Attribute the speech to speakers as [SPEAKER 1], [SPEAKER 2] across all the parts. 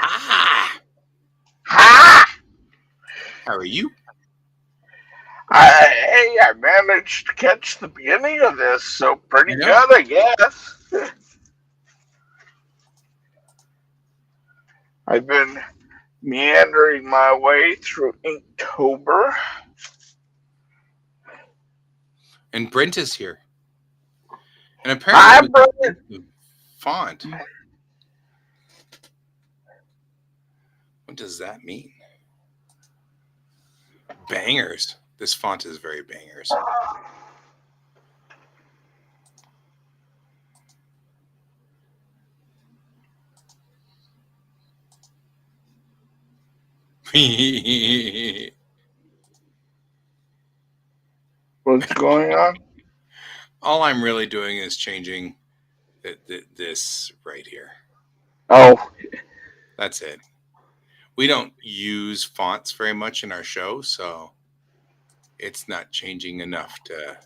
[SPEAKER 1] Ah,
[SPEAKER 2] Ha!
[SPEAKER 1] how are you?
[SPEAKER 2] I managed to catch the beginning of this, so
[SPEAKER 1] I
[SPEAKER 2] pretty
[SPEAKER 1] know.
[SPEAKER 2] good, I guess. I've been meandering my way through Inktober.
[SPEAKER 1] And Brent is here. And apparently
[SPEAKER 2] Hi,
[SPEAKER 1] we can
[SPEAKER 2] brother.
[SPEAKER 1] change the font. What does that mean? Bangers. This font is very bangers.
[SPEAKER 2] What's going on?
[SPEAKER 1] All I'm really doing is changing this right here.
[SPEAKER 2] Oh,
[SPEAKER 1] That's it. We don't use fonts very much in our show, so it's not changing enough to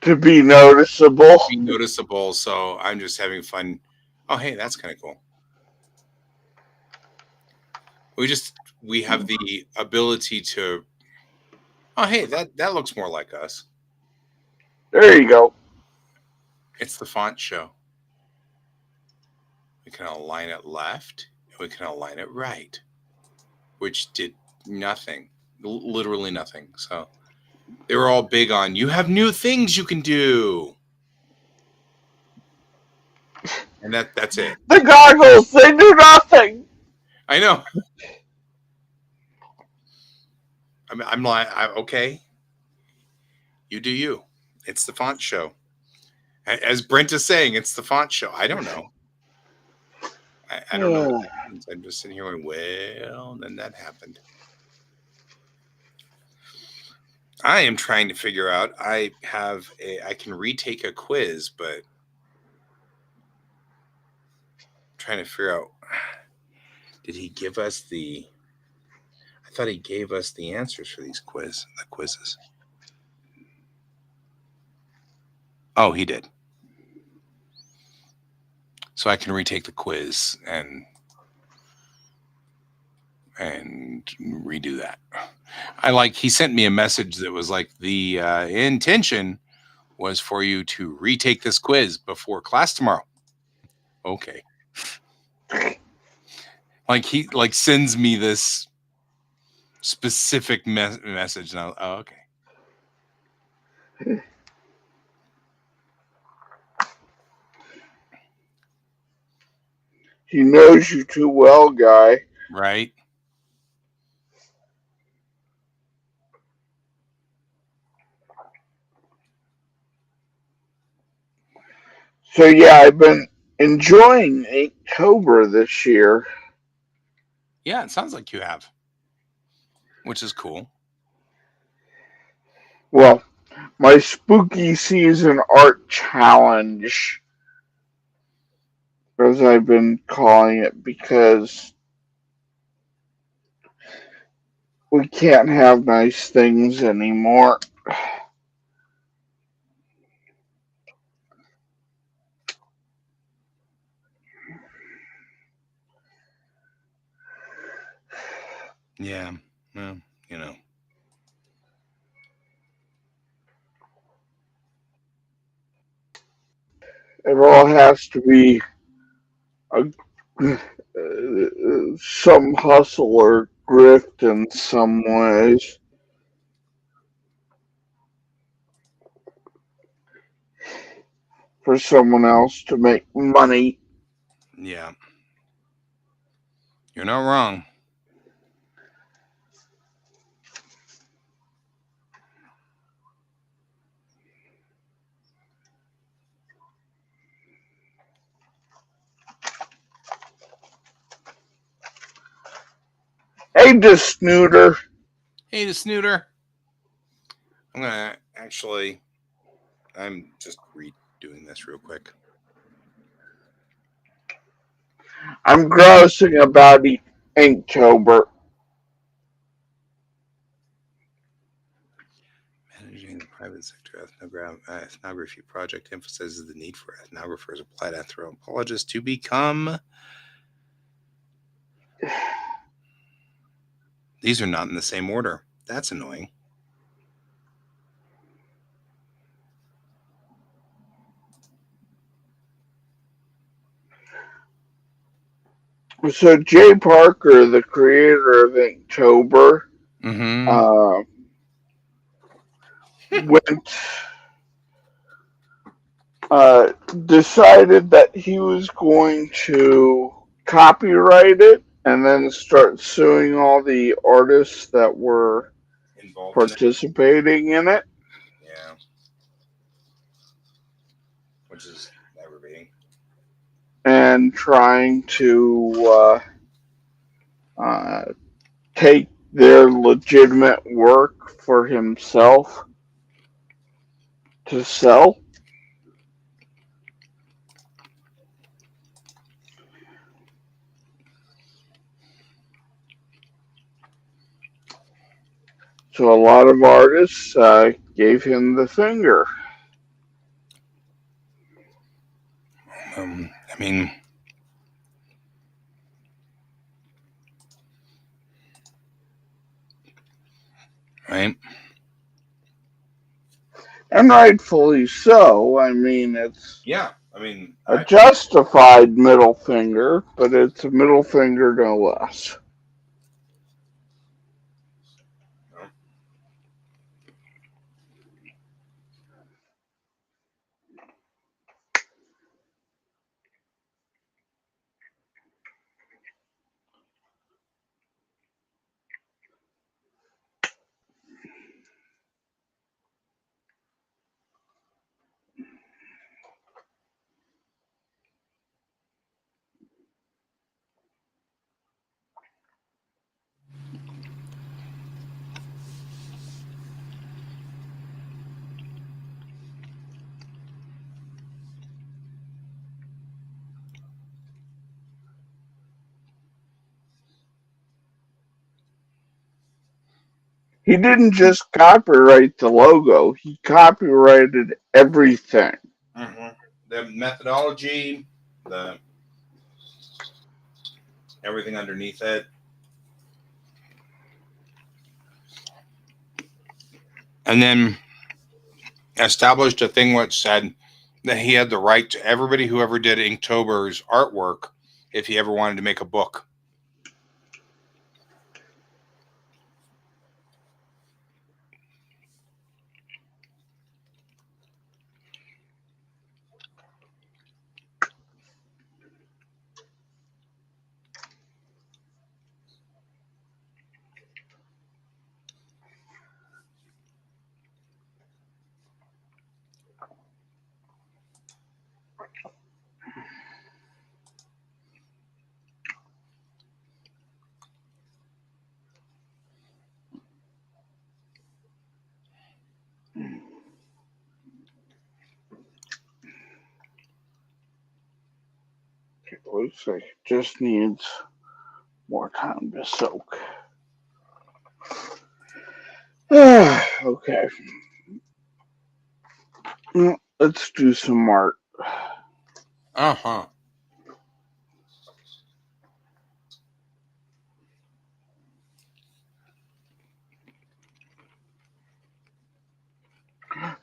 [SPEAKER 2] to be noticeable.
[SPEAKER 1] be noticeable. So I'm just having fun. Oh, hey, that's kind of cool. We have the ability to. Oh, hey, that looks more like us.
[SPEAKER 2] There you go.
[SPEAKER 1] It's the font show. We can align it left, and we can align it right, which did nothing, literally nothing. So they were all big on you have new things you can do, and that's it.
[SPEAKER 2] The goggles, they do nothing.
[SPEAKER 1] I know. I'm like, okay, you do you. It's the font show. As Brent is saying, it's the font show. I don't know. I don't know what that means. I'm just sitting here going, well, then that happened. I am trying to figure out. I can retake a quiz, but I'm trying to figure out. Did he give us the? I thought he gave us the answers for the quizzes. Oh, he did. So I can retake the quiz and redo that. He sent me a message that was like the intention was for you to retake this quiz before class tomorrow. Okay. Like he sends me this specific message and oh, okay.
[SPEAKER 2] He knows you too well, guy.
[SPEAKER 1] Right.
[SPEAKER 2] So yeah, I've been enjoying Inktober this year.
[SPEAKER 1] Yeah, it sounds like you have, which is cool.
[SPEAKER 2] Well, my spooky season art challenge, as I've been calling it, because we can't have nice things anymore.
[SPEAKER 1] Yeah. Well, you know.
[SPEAKER 2] It all has to be a, some hustle or grift in some ways for someone else to make money.
[SPEAKER 1] Yeah. You're not wrong.
[SPEAKER 2] Hey, the snooter.
[SPEAKER 1] Hey, the snooter. I'm gonna actually. I'm just redoing this real quick.
[SPEAKER 2] I'm grousing about Inktober.
[SPEAKER 1] Managing the private sector ethnography project emphasizes the need for ethnographers, applied anthropologists to become These are not in the same order. That's annoying.
[SPEAKER 2] So Jay Parker, the creator of Inktober,
[SPEAKER 1] Mm-hmm.
[SPEAKER 2] uh, went uh, decided that he was going to copyright it and then start suing all the artists that were
[SPEAKER 1] Involved in it.
[SPEAKER 2] participating in it
[SPEAKER 1] Yeah. Which is aggravating.
[SPEAKER 2] and trying to uh, take their legitimate work for himself to sell. So a lot of artists gave him the finger.
[SPEAKER 1] I mean, right?
[SPEAKER 2] And rightfully so. I mean, it's
[SPEAKER 1] Yeah. I mean,
[SPEAKER 2] a justified middle finger, but it's a middle finger no less. He didn't just copyright the logo, he copyrighted everything.
[SPEAKER 1] mm-hmm. The methodology, the everything underneath it, and then established a thing which said that he had the right to everybody who ever did Inktober's artwork if he ever wanted to make a book.
[SPEAKER 2] It looks like it just needs more time to soak. Okay, let's do some art.
[SPEAKER 1] Uh huh.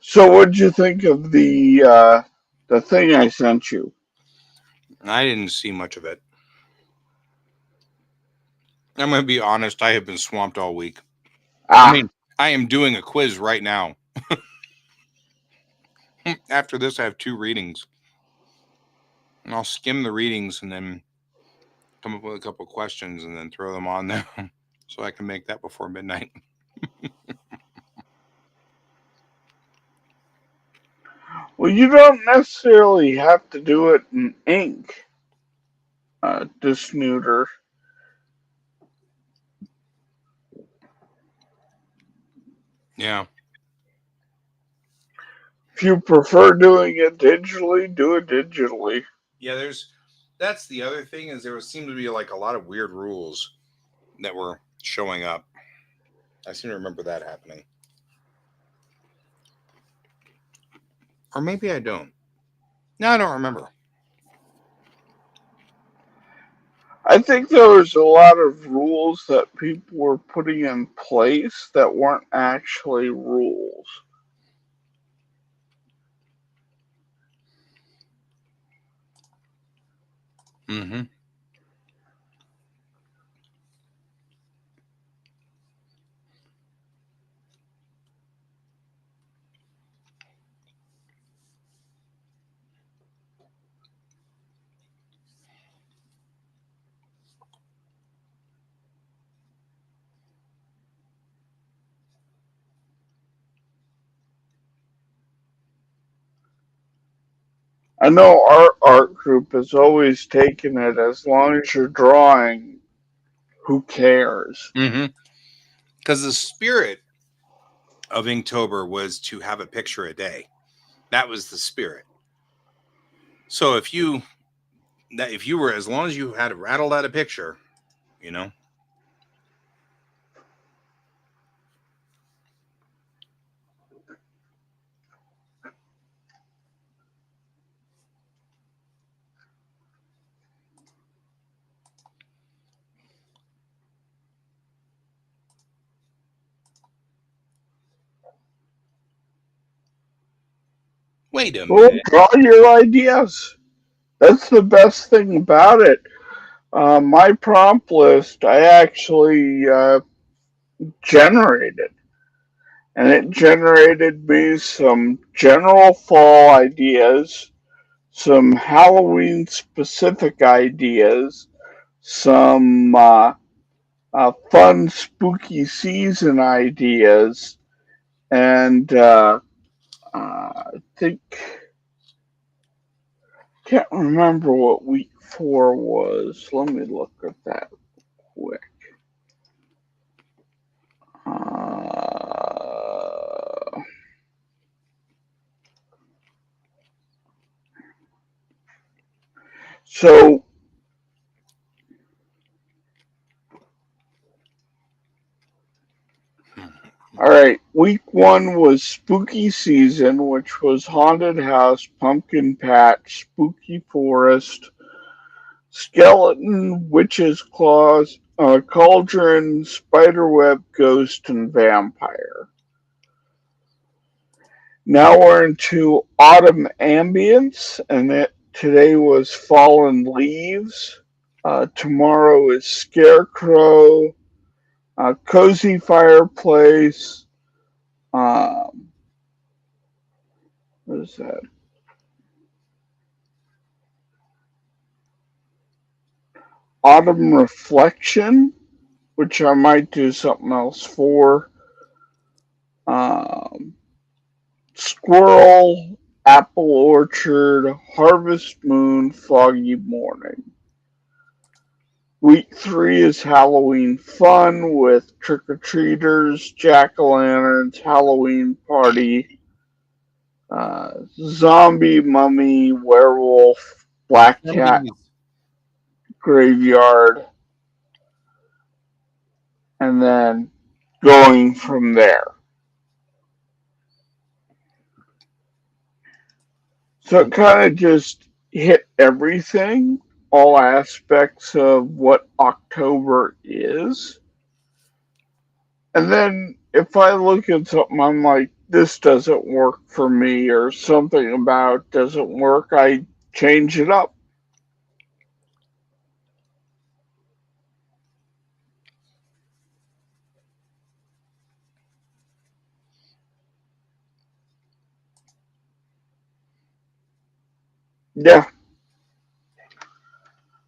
[SPEAKER 2] So, what'd you think of the thing I sent you?
[SPEAKER 1] I didn't see much of it. I'm going to be honest. I have been swamped all week. I
[SPEAKER 2] Ah,
[SPEAKER 1] mean, I am doing a quiz right now. After this, I have 2 readings, and I'll skim the readings and then come up with a couple questions and then throw them on there so I can make that before midnight.
[SPEAKER 2] well, you don't necessarily have to do it in ink, Disnuder.
[SPEAKER 1] Yeah.
[SPEAKER 2] If you prefer doing it digitally, do it digitally.
[SPEAKER 1] Yeah, that's the other thing is there seemed to be like a lot of weird rules that were showing up. I seem to remember that happening. Or maybe I don't. No, I don't remember.
[SPEAKER 2] I think there was a lot of rules that people were putting in place that weren't actually rules.
[SPEAKER 1] Mm-hmm.
[SPEAKER 2] I know our art group has always taken it as long as you're drawing, who cares?
[SPEAKER 1] Mm-hmm. Because the spirit of Inktober was to have a picture a day. That was the spirit. So if you were, as long as you had rattled out a picture, you know. Wait a
[SPEAKER 2] Well,
[SPEAKER 1] minute.
[SPEAKER 2] draw your ideas. That's the best thing about it. My prompt list, I actually generated, and it generated me some general fall ideas, some Halloween specific ideas, some fun spooky season ideas, and I think can't remember what week 4 was. Let me look at that quick. Uh, so, all right, week 1 was spooky season, which was haunted house, pumpkin patch, spooky forest, skeleton, witch's claws, cauldron, spiderweb, ghost, and vampire. Now we're into autumn ambience, and today was fallen leaves. Tomorrow is scarecrow, cozy fireplace. Um, what is that? Autumn reflection, which I might do something else for. Um, squirrel, apple orchard, harvest moon, foggy morning. Week 3 is Halloween fun with trick or treaters, jack o' lanterns, Halloween party, zombie, mummy, werewolf, black cat,
[SPEAKER 1] Zombies.
[SPEAKER 2] graveyard, and then going from there. So it kind of just hit everything, all aspects of what October is. And then if I look at something, I'm like, this doesn't work for me, or something about doesn't work, I change it up. Yeah,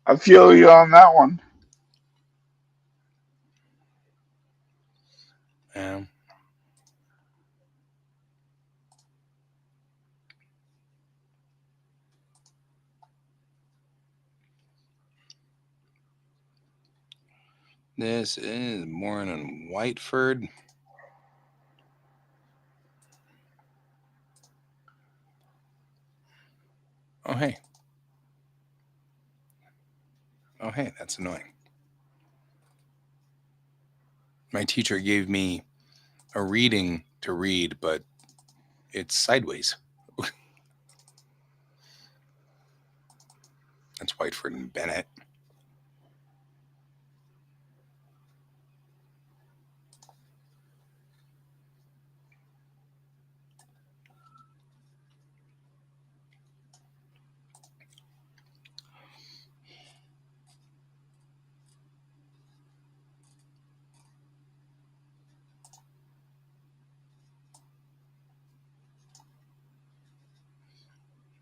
[SPEAKER 2] I feel you on that one.
[SPEAKER 1] Um, this is Morning Whiteford. Oh hey. Oh hey, that's annoying. My teacher gave me a reading to read, but it's sideways. That's Whiteford and Bennett.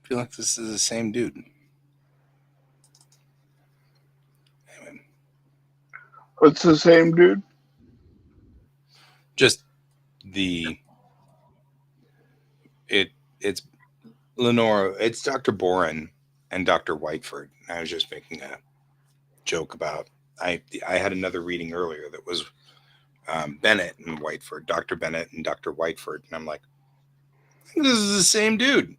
[SPEAKER 1] I feel like this is the same dude. Anyway,
[SPEAKER 2] It's the same dude.
[SPEAKER 1] just the it's Lenora. It's Dr. Boren and Dr. Whiteford. I was just making a joke about. I had another reading earlier that was Bennett and Whiteford, Dr. Bennett and Dr. Whiteford, and I'm like, I think this is the same dude,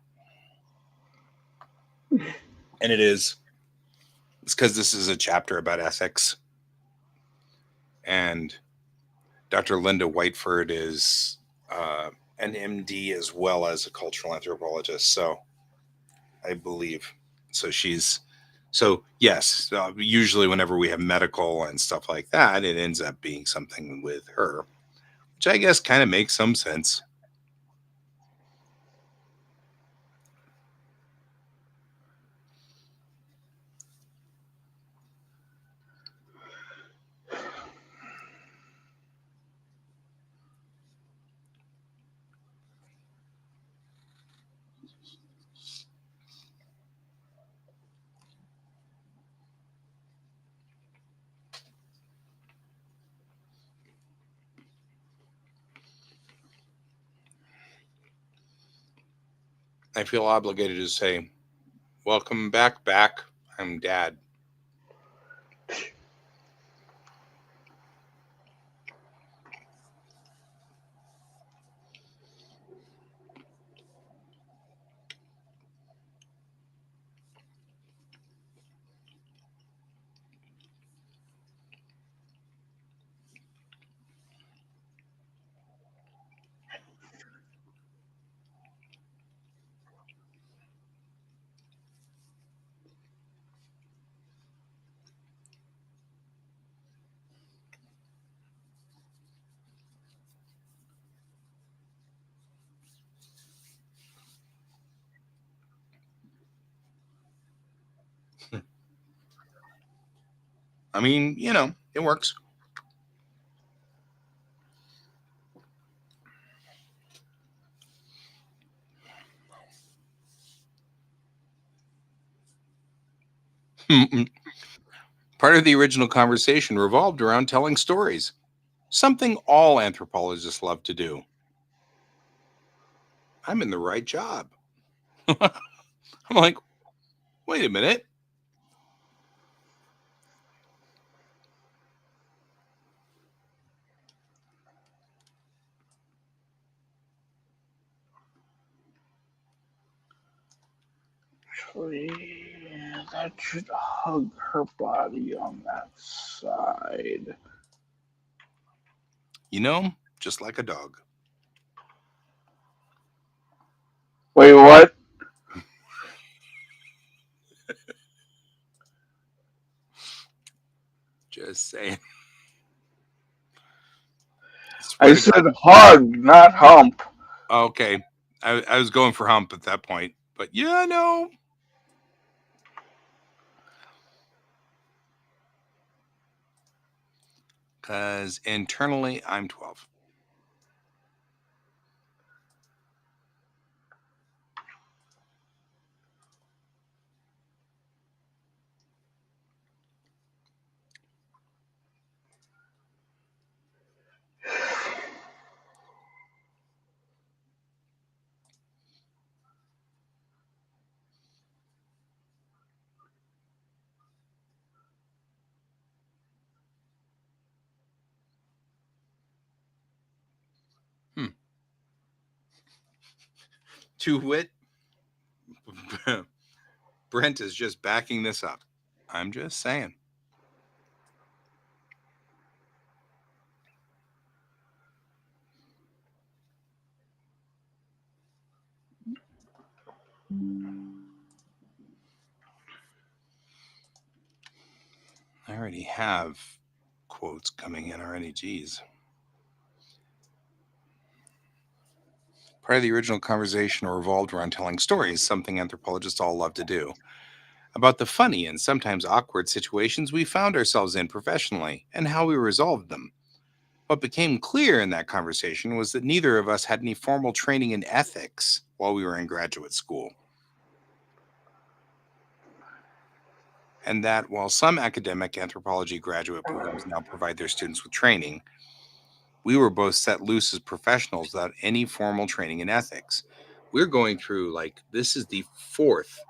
[SPEAKER 1] and it is. It's because this is a chapter about ethics, and Dr. Linda Whiteford is an MD as well as a cultural anthropologist. So I believe so. So yes. Usually, whenever we have medical and stuff like that, it ends up being something with her, which I guess kind of makes some sense. I feel obligated to say, welcome back. I'm Dad. I mean, it works. Part of the original conversation revolved around telling stories, something all anthropologists love to do. I'm in the right job. I'm like, wait a minute.
[SPEAKER 2] Actually, that should hug her body on that side.
[SPEAKER 1] Just like a dog.
[SPEAKER 2] Wait, what?
[SPEAKER 1] Just saying.
[SPEAKER 2] I
[SPEAKER 1] Swear to
[SPEAKER 2] said
[SPEAKER 1] God.
[SPEAKER 2] hug, not hump.
[SPEAKER 1] Okay. I was going for hump at that point. But yeah, no. Because internally, I'm 12. Hmm. To wit, Brent is just backing this up. I'm just saying. I already have quotes coming in already. Geez. Part of the original conversation revolved around telling stories, something anthropologists all love to do, about the funny and sometimes awkward situations we found ourselves in professionally and how we resolved them. What became clear in that conversation was that neither of us had any formal training in ethics while we were in graduate school. and that while some academic anthropology graduate programs now provide their students with training, we were both set loose as professionals without any formal training in ethics. We're going through, like, this is the fourth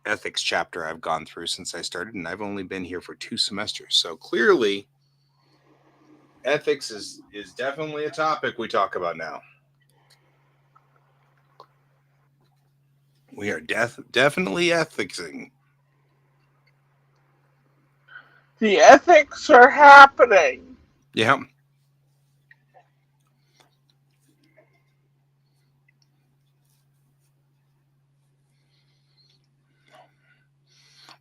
[SPEAKER 1] ethics chapter I've gone through since I started, and I've only been here for 2 semesters. So clearly, ethics is definitely a topic we talk about now. We are definitely ethicsing.
[SPEAKER 2] The ethics are happening.
[SPEAKER 1] Yeah.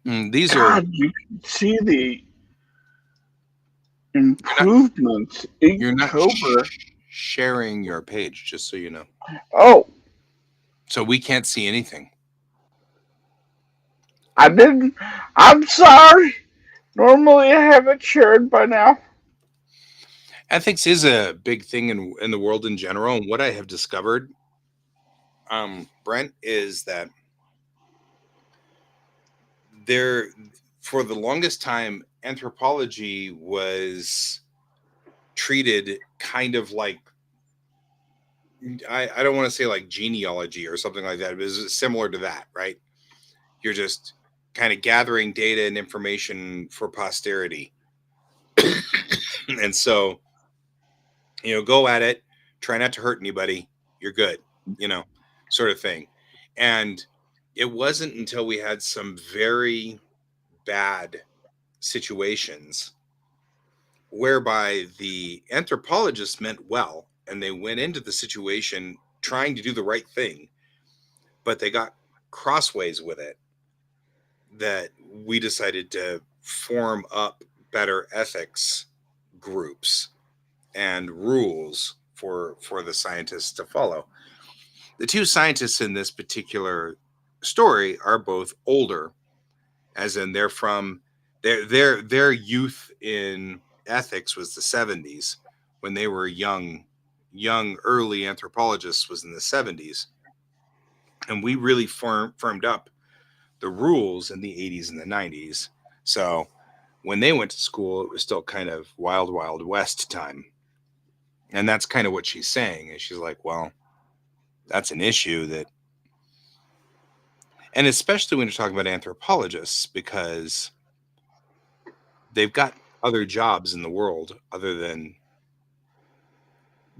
[SPEAKER 1] These are
[SPEAKER 2] God, you can see the
[SPEAKER 1] you're not
[SPEAKER 2] improvements.
[SPEAKER 1] you're not
[SPEAKER 2] Inktober.
[SPEAKER 1] sharing your page, just so you know.
[SPEAKER 2] Oh,
[SPEAKER 1] So we can't see anything.
[SPEAKER 2] I didn't. I'm sorry. Normally I have it shared by now.
[SPEAKER 1] Ethics is a big thing in the world in general, and what I have discovered, Brent, is that there, for the longest time, anthropology was treated kind of like, I don't want to say like genealogy or something like that, but it's similar to that, right? You're just kind of gathering data and information for posterity. And so, go at it, try not to hurt anybody, you're good, you know, sort of thing. And it wasn't until we had some very bad situations whereby the anthropologists meant well and they went into the situation trying to do the right thing, but they got crossways with it, that we decided to form up better ethics groups and rules for the scientists to follow. The two scientists in this particular story are both older, as in they're from their youth in ethics was the 70s. When they were young early anthropologists was in the 70s, and we really firmed up the rules in the 80s and the 90s. So when they went to school, it was still kind of wild west time. And that's kind of what she's saying. And she's like, well, that's an issue that, and especially when you're talking about anthropologists, because they've got other jobs in the world other than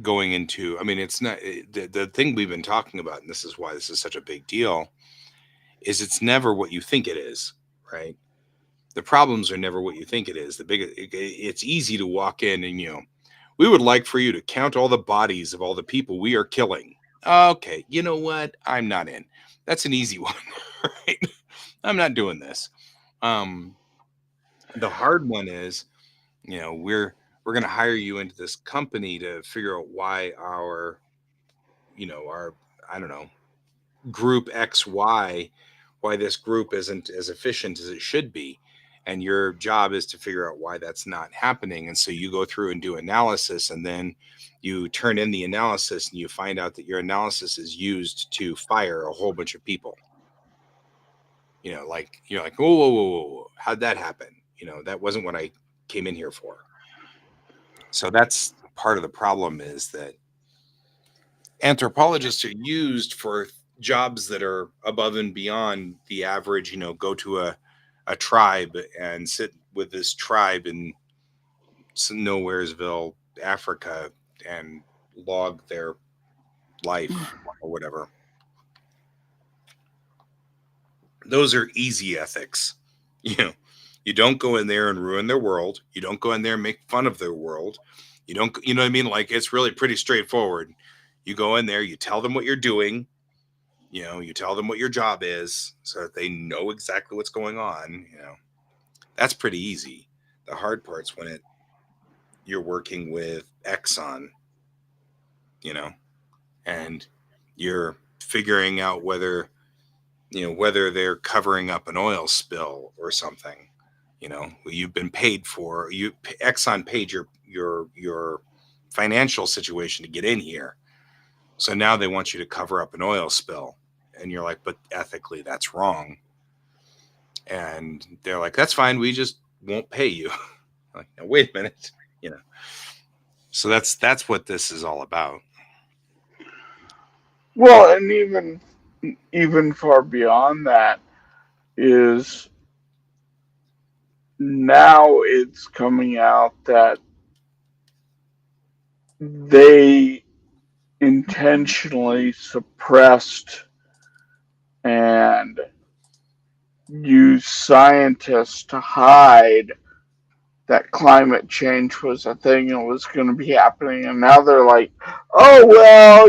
[SPEAKER 1] going into, I mean, it's not the thing we've been talking about, and this is why this is such a big deal, is it's never what you think it is, right? The problems are never what you think it is. It's easy to walk in and, we would like for you to count all the bodies of all the people we are killing. Okay, you know what? I'm not in. That's an easy one, right? I'm not doing this. The hard one is, we're going to hire you into this company to figure out why our I don't know, group XY, why this group isn't as efficient as it should be. And your job is to figure out why that's not happening. And so you go through and do analysis, and then you turn in the analysis and you find out that your analysis is used to fire a whole bunch of people. Like you're like, whoa, whoa, whoa, whoa, whoa. How'd that happen? That wasn't what I came in here for. So that's part of the problem, is that anthropologists are used for jobs that are above and beyond the average, go to a tribe and sit with this tribe in Nowheresville, Africa, and log their life or whatever. Those are easy ethics. You don't go in there and ruin their world. You don't go in there and make fun of their world. You don't, you know what I mean? Like, it's really pretty straightforward. You go in there, you tell them what you're doing, you tell them what your job is so that they know exactly what's going on. That's pretty easy. The hard part's when you're working with Exxon, and you're figuring out whether they're covering up an oil spill or something. You've been paid for, Exxon paid your financial situation to get in here. So now they want you to cover up an oil spill. And you're like, but ethically, that's wrong. And they're like, that's fine. We just won't pay you. Like, now, wait a minute, you know. So that's what this is all about.
[SPEAKER 2] Well, and even far beyond that is now it's coming out that they intentionally suppressed and used scientists to hide that climate change was a thing and was going to be happening. And now they're like, oh, well,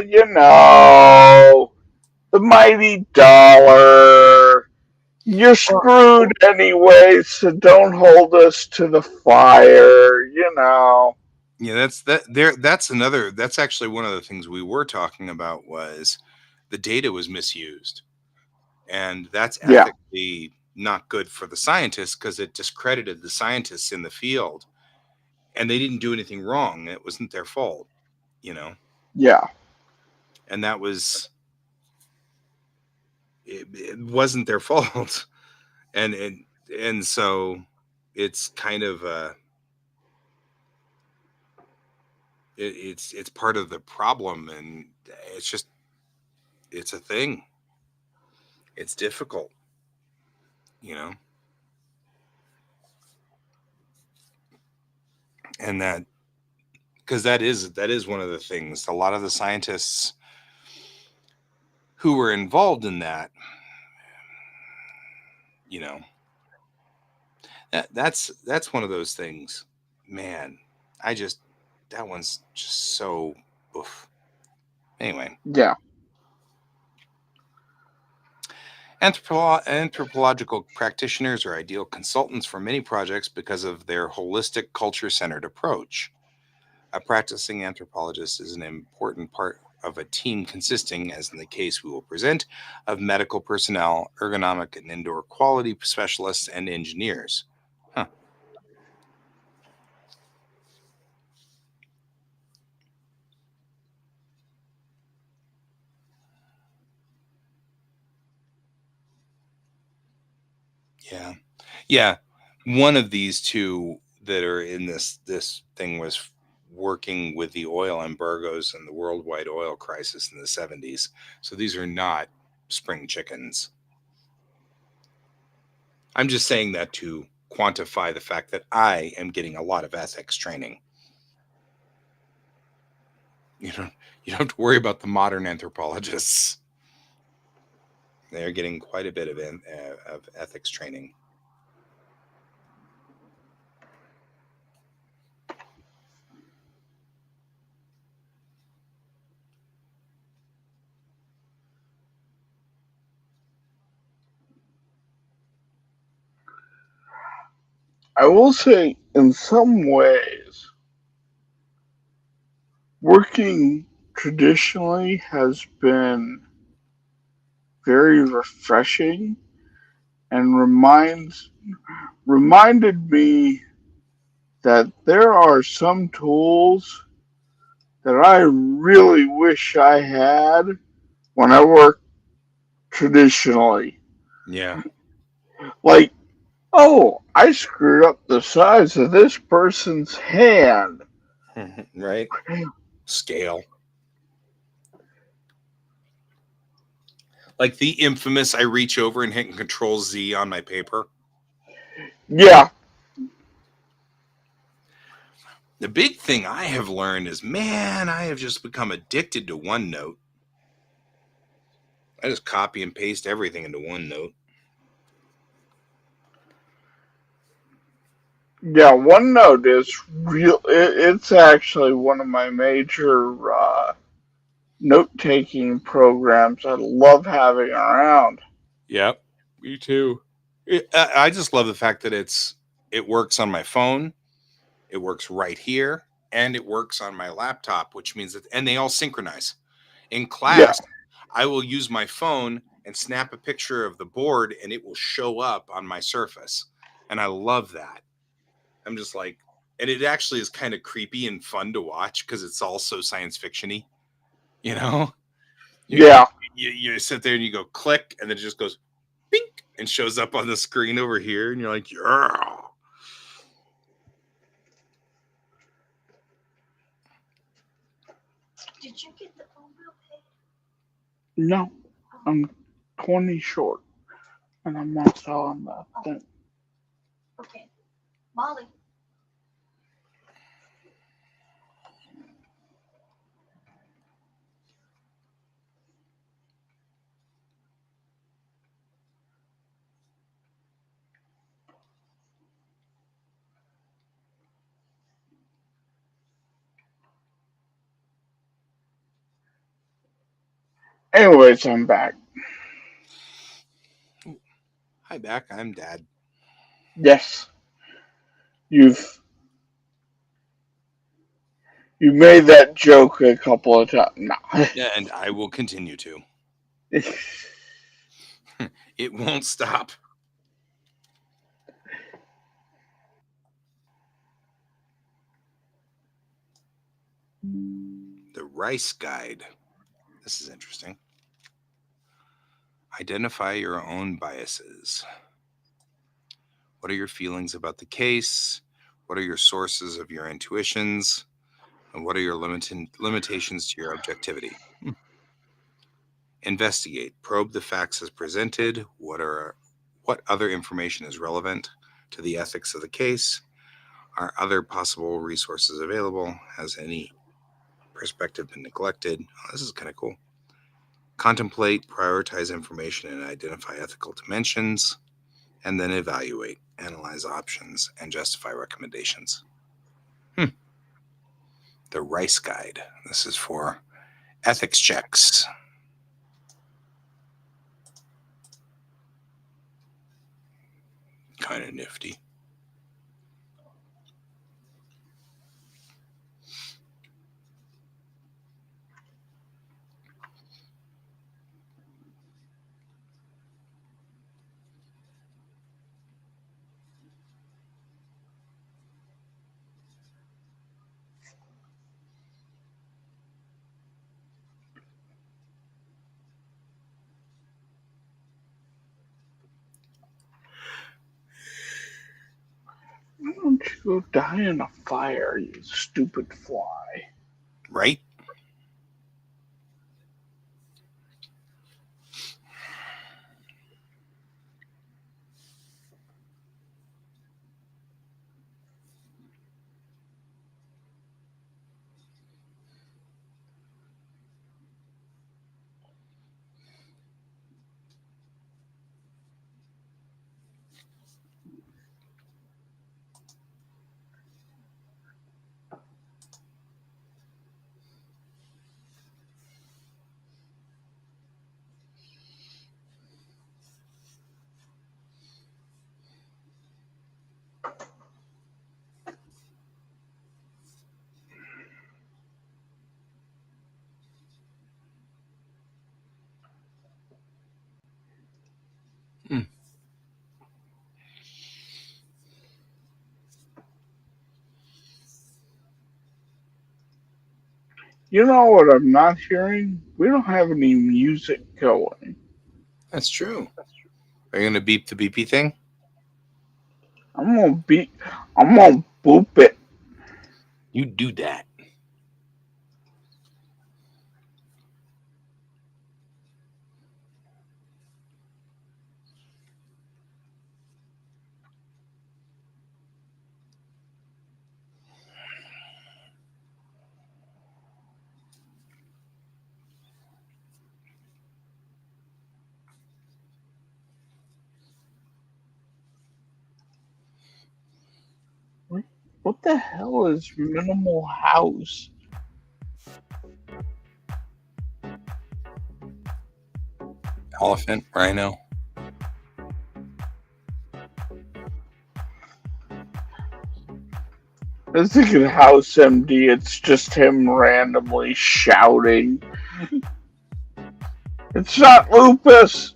[SPEAKER 2] the mighty dollar. You're
[SPEAKER 1] Well,
[SPEAKER 2] screwed anyway, so don't hold us to the fire.
[SPEAKER 1] yeah, that's actually one of the things we were talking about was the data was misused. And that's
[SPEAKER 2] Yeah,
[SPEAKER 1] ethically not good for the scientists because it discredited the scientists in the field, and they didn't do anything wrong. It wasn't their fault, you know.
[SPEAKER 2] yeah,
[SPEAKER 1] And it wasn't their fault. And so it's kind of it's part of the problem, and it's just it's a thing. It's difficult, you know. And that because that is one of the things a lot of the scientists who were involved in that, you know, that's one of those things, man. I just that one's just so oof. Anyway,
[SPEAKER 2] yeah.
[SPEAKER 1] anthropological practitioners are ideal consultants for many projects because of their holistic culture-centered approach. A practicing anthropologist is an important part of a team consisting, as in the case we will present, of medical personnel, ergonomic and indoor quality specialists, and engineers. Huh. Yeah. Yeah. One of these two that are in this thing was working with the oil embargoes and the worldwide oil crisis in the 70s. So these are not spring chickens. I'm just saying that to quantify the fact that I am getting a lot of ethics training. You don't you don't have to worry about the modern anthropologists. They're getting quite a bit of ethics training.
[SPEAKER 2] I will say, in some ways, working traditionally has been very refreshing and reminded me that there are some tools that I really wish I had when I worked traditionally.
[SPEAKER 1] Yeah.
[SPEAKER 2] Like, oh, I screwed up the size of this person's hand.
[SPEAKER 1] Right? Scale. Like the infamous I reach over and hit Control Z on my paper.
[SPEAKER 2] Yeah,
[SPEAKER 1] The big thing I have learned is, man, I have just become addicted to OneNote. I just copy and paste everything into OneNote.
[SPEAKER 2] yeah. OneNote is real. It's actually one of my major note taking programs I love having around.
[SPEAKER 1] Yep, me too. I just love the fact that it works on my phone, it works right here, and it works on my laptop, which means that and they all synchronize. In
[SPEAKER 2] Yeah,
[SPEAKER 1] class, I will use my phone and snap a picture of the board and it will show up on my Surface. And I love that. I'm just like, and it actually is kind of creepy and fun to watch because it's all so science fictiony, you know? You, you
[SPEAKER 2] yeah,
[SPEAKER 1] you sit there and you go click and then it just goes bink and shows up on the screen over here, and you're like, yeah.
[SPEAKER 3] Did you get the phone bill paid?
[SPEAKER 2] No, I'm 20 short, and I'm not selling that thing.
[SPEAKER 3] Okay. Molly.
[SPEAKER 2] Anyways, I'm back.
[SPEAKER 1] Hi, back. I'm Dad.
[SPEAKER 2] Yes, you've made that joke a couple of times. No.
[SPEAKER 1] Yeah, and I will continue to. It won't stop. The Rice Guide. This is interesting. Identify your own biases. What are your feelings about the case? What are your sources of your intuitions? And what are your limitations to your objectivity? Investigate. Probe the facts as presented. What other information is relevant to the ethics of the case? Are other possible resources available? Has any perspective been neglected? Oh, this is kind of cool. Contemplate, prioritize information, and identify ethical dimensions, and then evaluate, analyze options, and justify recommendations. The Rice Guide. This is for ethics checks. Kind of nifty.
[SPEAKER 2] Why don't you go die in a fire, you stupid fly?
[SPEAKER 1] Right?
[SPEAKER 2] You know what I'm not hearing? We don't have any music going.
[SPEAKER 1] That's true. Are you going to beep the beepy thing?
[SPEAKER 2] I'm gonna boop it.
[SPEAKER 1] You do that.
[SPEAKER 2] What the hell is minimal house?
[SPEAKER 1] Elephant, rhino.
[SPEAKER 2] I was thinking House MD, it's just him randomly shouting. It's not lupus!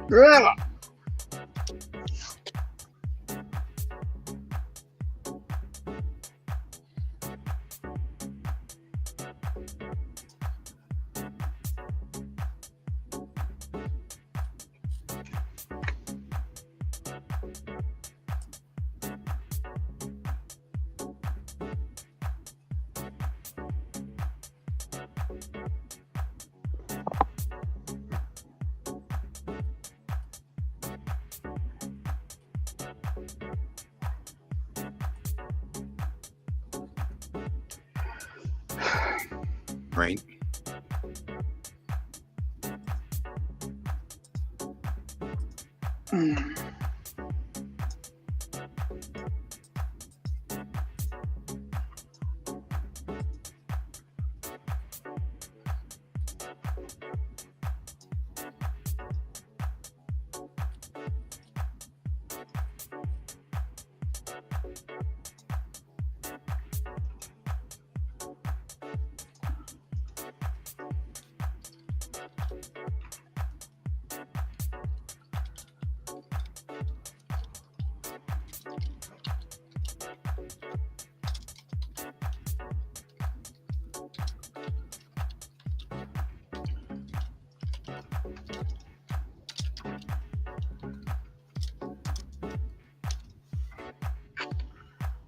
[SPEAKER 2] Yeah.
[SPEAKER 1] Right?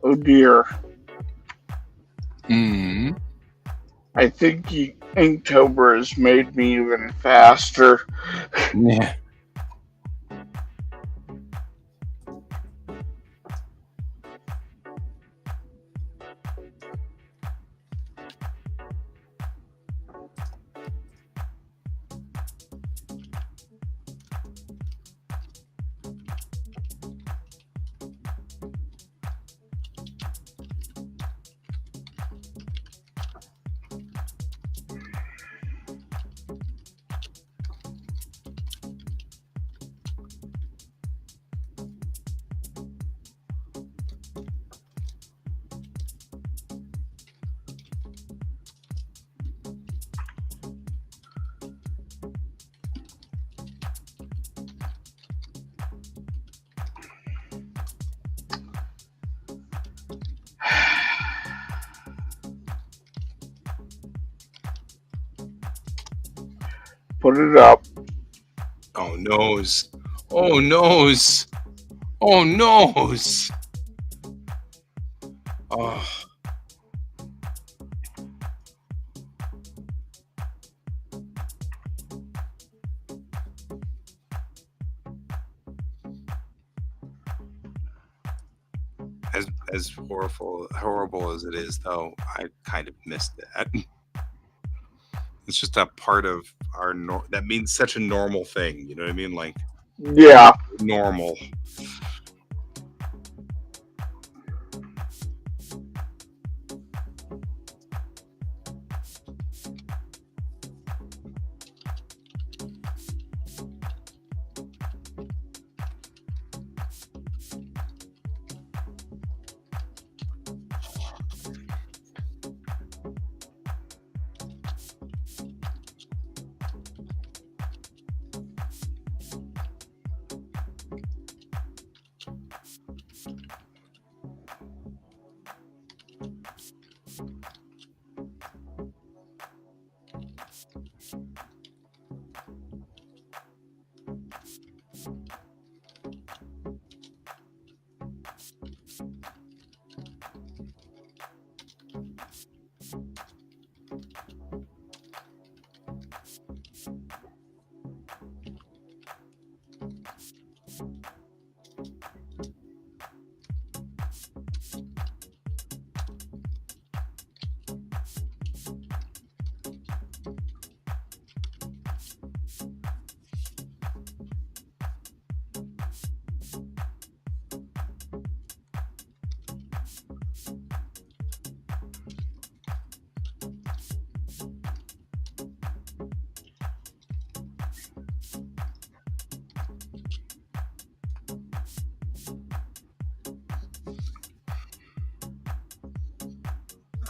[SPEAKER 2] Oh dear.
[SPEAKER 1] Mm.
[SPEAKER 2] I think Inktober has made me even faster.
[SPEAKER 1] Yeah.
[SPEAKER 2] Put it up.
[SPEAKER 1] Oh, nose. Oh, nose. Oh, nose. Oh, as horrible as it is, though, I kind of missed that. It's just a part of our that means such a normal thing. You know what I mean? Like
[SPEAKER 2] Yeah.
[SPEAKER 1] normal.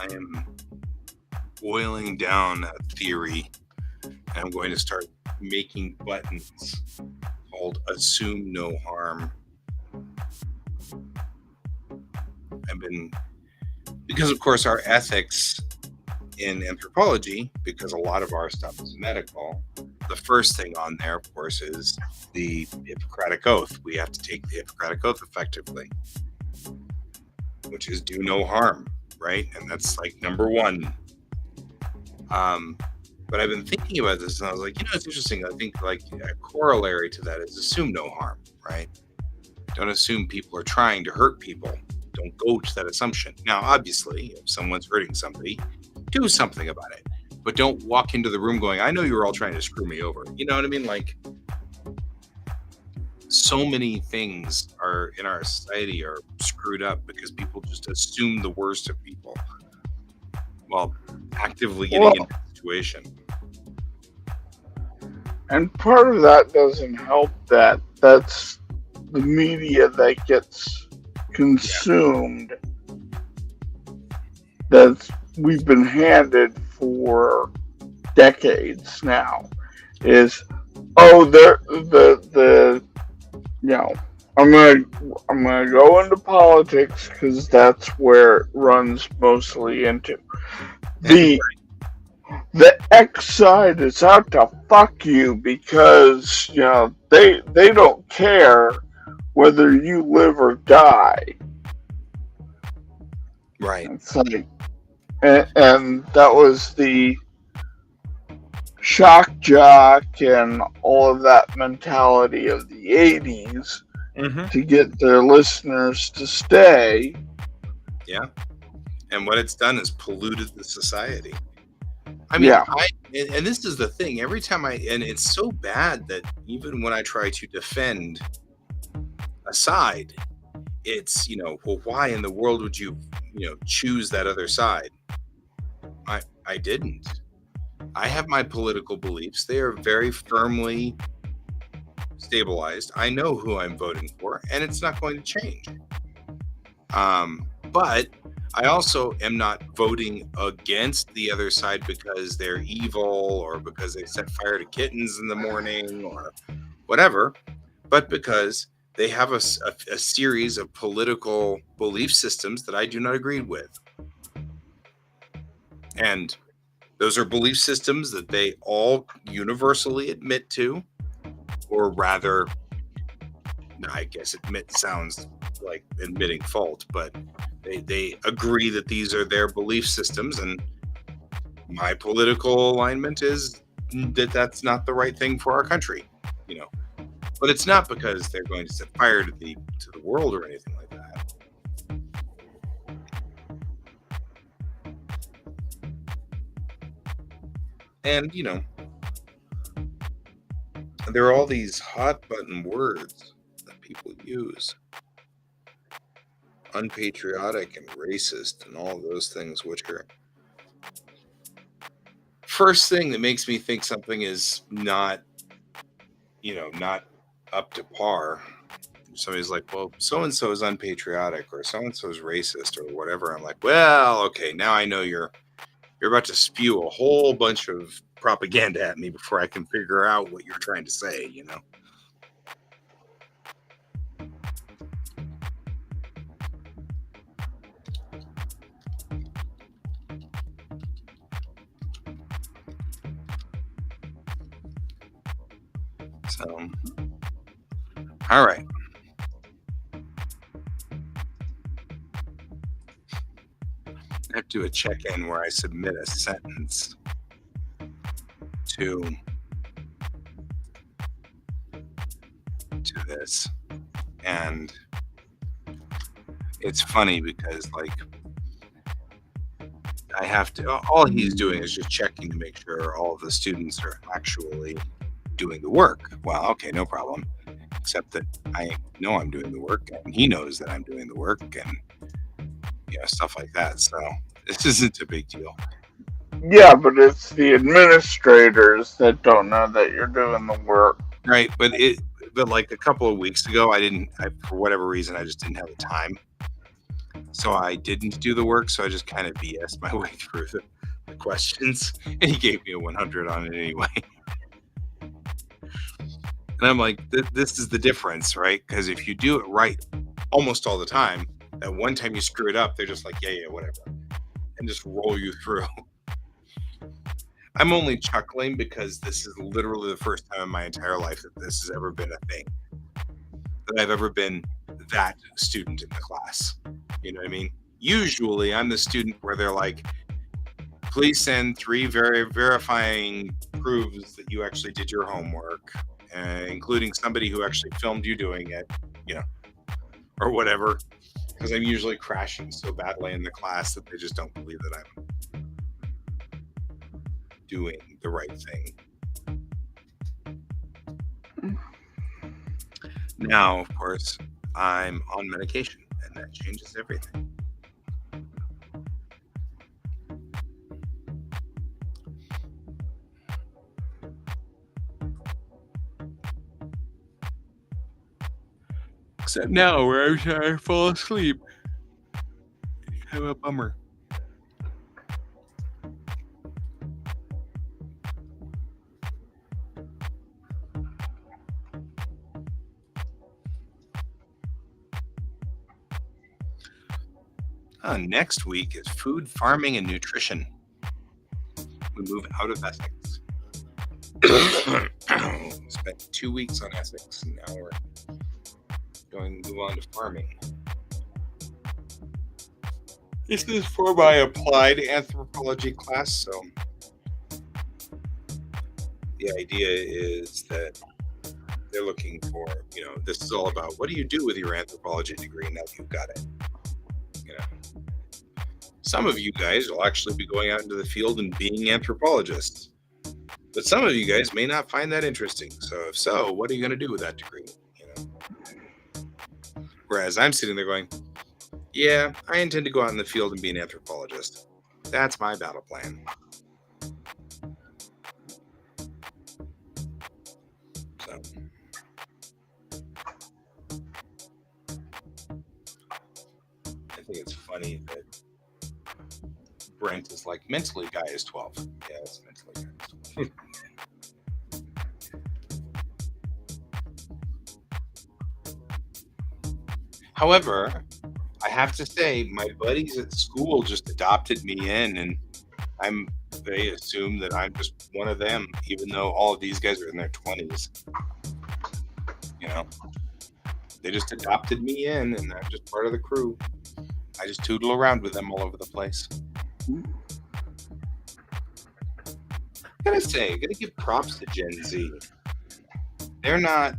[SPEAKER 1] I am boiling down a theory, and I'm going to start making buttons called assume no harm. Because of course our ethics in anthropology, because a lot of our stuff is medical, the first thing on there, of course, is the Hippocratic Oath. We have to take the Hippocratic Oath effectively, which is do no harm, right? And that's like number one. But I've been thinking about this, and I was like, it's interesting. I think like a corollary to that is assume no harm, right? Don't assume people are trying to hurt people. Don't go to that assumption. Now, obviously, if someone's hurting somebody, do something about it. But don't walk into the room going, I know you were all trying to screw me over. You know what I mean? Like, so many things are in our society are screwed up because people just assume the worst of people while actively getting into the situation.
[SPEAKER 2] And part of that doesn't help that that's the media that gets consumed that we've been handed for decades now is the I'm gonna go into politics because that's where it runs mostly into. The X side is out to fuck you because they don't care whether you live or die.
[SPEAKER 1] Right.
[SPEAKER 2] It's like, and that was the shock jock and all of that mentality of the 80s to get their listeners to stay.
[SPEAKER 1] Yeah. And what it's done is polluted the society. I mean, and this is the thing. Every time and it's so bad that even when I try to defend a side, it's, well, why in the world would you, choose that other side? I didn't. I have my political beliefs. They are very firmly stabilized. I know who I'm voting for, and it's not going to change. But I also am not voting against the other side because they're evil or because they set fire to kittens in the morning or whatever, but because they have a series of political belief systems that I do not agree with. And those are belief systems that they all universally admit to, or rather, I guess admit sounds like admitting fault, but they agree that these are their belief systems, and my political alignment is that that's not the right thing for our country, But it's not because they're going to set fire to the world or anything like that. And there are all these hot button words that people use. Unpatriotic and racist and all those things, which are first thing that makes me think something is not up to par. Somebody's like, well, so-and-so is unpatriotic or so-and-so is racist or whatever. I'm like, well, okay, now I know you're about to spew a whole bunch of propaganda at me before I can figure out what you're trying to say, So, all right. I have to do a check-in where I submit a sentence to this, and it's funny because I have to, all he's doing is just checking to make sure all of the students are actually doing the work. Well, okay, no problem, except that I know I'm doing the work and he knows that I'm doing the work and stuff like that. So this isn't a big deal.
[SPEAKER 2] Yeah, but it's the administrators that don't know that you're doing the work.
[SPEAKER 1] Right, but like a couple of weeks ago, for whatever reason, I just didn't have the time. So I didn't do the work, so I just kind of BS'd my way through the questions, and he gave me a 100 on it anyway. And I'm like, this is the difference, right? Because if you do it right almost all the time, that one time you screw it up, they're just like, yeah, whatever, and just roll you through. I'm only chuckling because this is literally the first time in my entire life that this has ever been a thing. That I've ever been that student in the class. You know what I mean? Usually I'm the student where they're like, please send 3 verifying proofs that you actually did your homework, including somebody who actually filmed you doing it, or whatever. Because I'm usually crashing so badly in the class that they just don't believe that I'm doing the right thing. Now, of course, I'm on medication, and that changes everything. Except now, where every time I fall asleep, it's kind of a bummer. Next week is food, farming, and nutrition. We move out of Essex. Spent 2 weeks on Essex, and now we're going to move on to farming. This is for my applied anthropology class, so the idea is that they're looking for, this is all about what do you do with your anthropology degree now that you've got it. Some of you guys will actually be going out into the field and being anthropologists. But some of you guys may not find that interesting. So if so, what are you going to do with that degree? Whereas I'm sitting there going, yeah, I intend to go out in the field and be an anthropologist. That's my battle plan. So I think it's funny that Brent is like, mentally guy is 12. Yeah, it's mentally guy is 12. However, I have to say, my buddies at school just adopted me in, and they assume that I'm just one of them, even though all of these guys are in their 20s. They just adopted me in, and I'm just part of the crew. I just tootle around with them all over the place. Gotta give props to Gen Z. They're not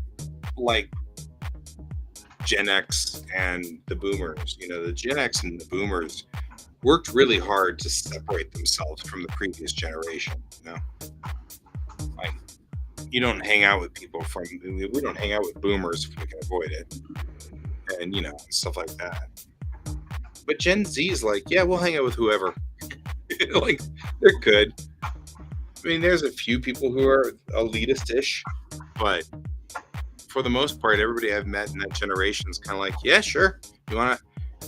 [SPEAKER 1] like Gen X and the boomers. The Gen X and the boomers worked really hard to separate themselves from the previous generation. Like, you don't hang out with people we don't hang out with boomers if we can avoid it, and stuff like that. But Gen Z is like, yeah, we'll hang out with whoever. Like, they're good. I mean, there's a few people who are elitist-ish, but for the most part, everybody I've met in that generation is kind of like, yeah, sure. You want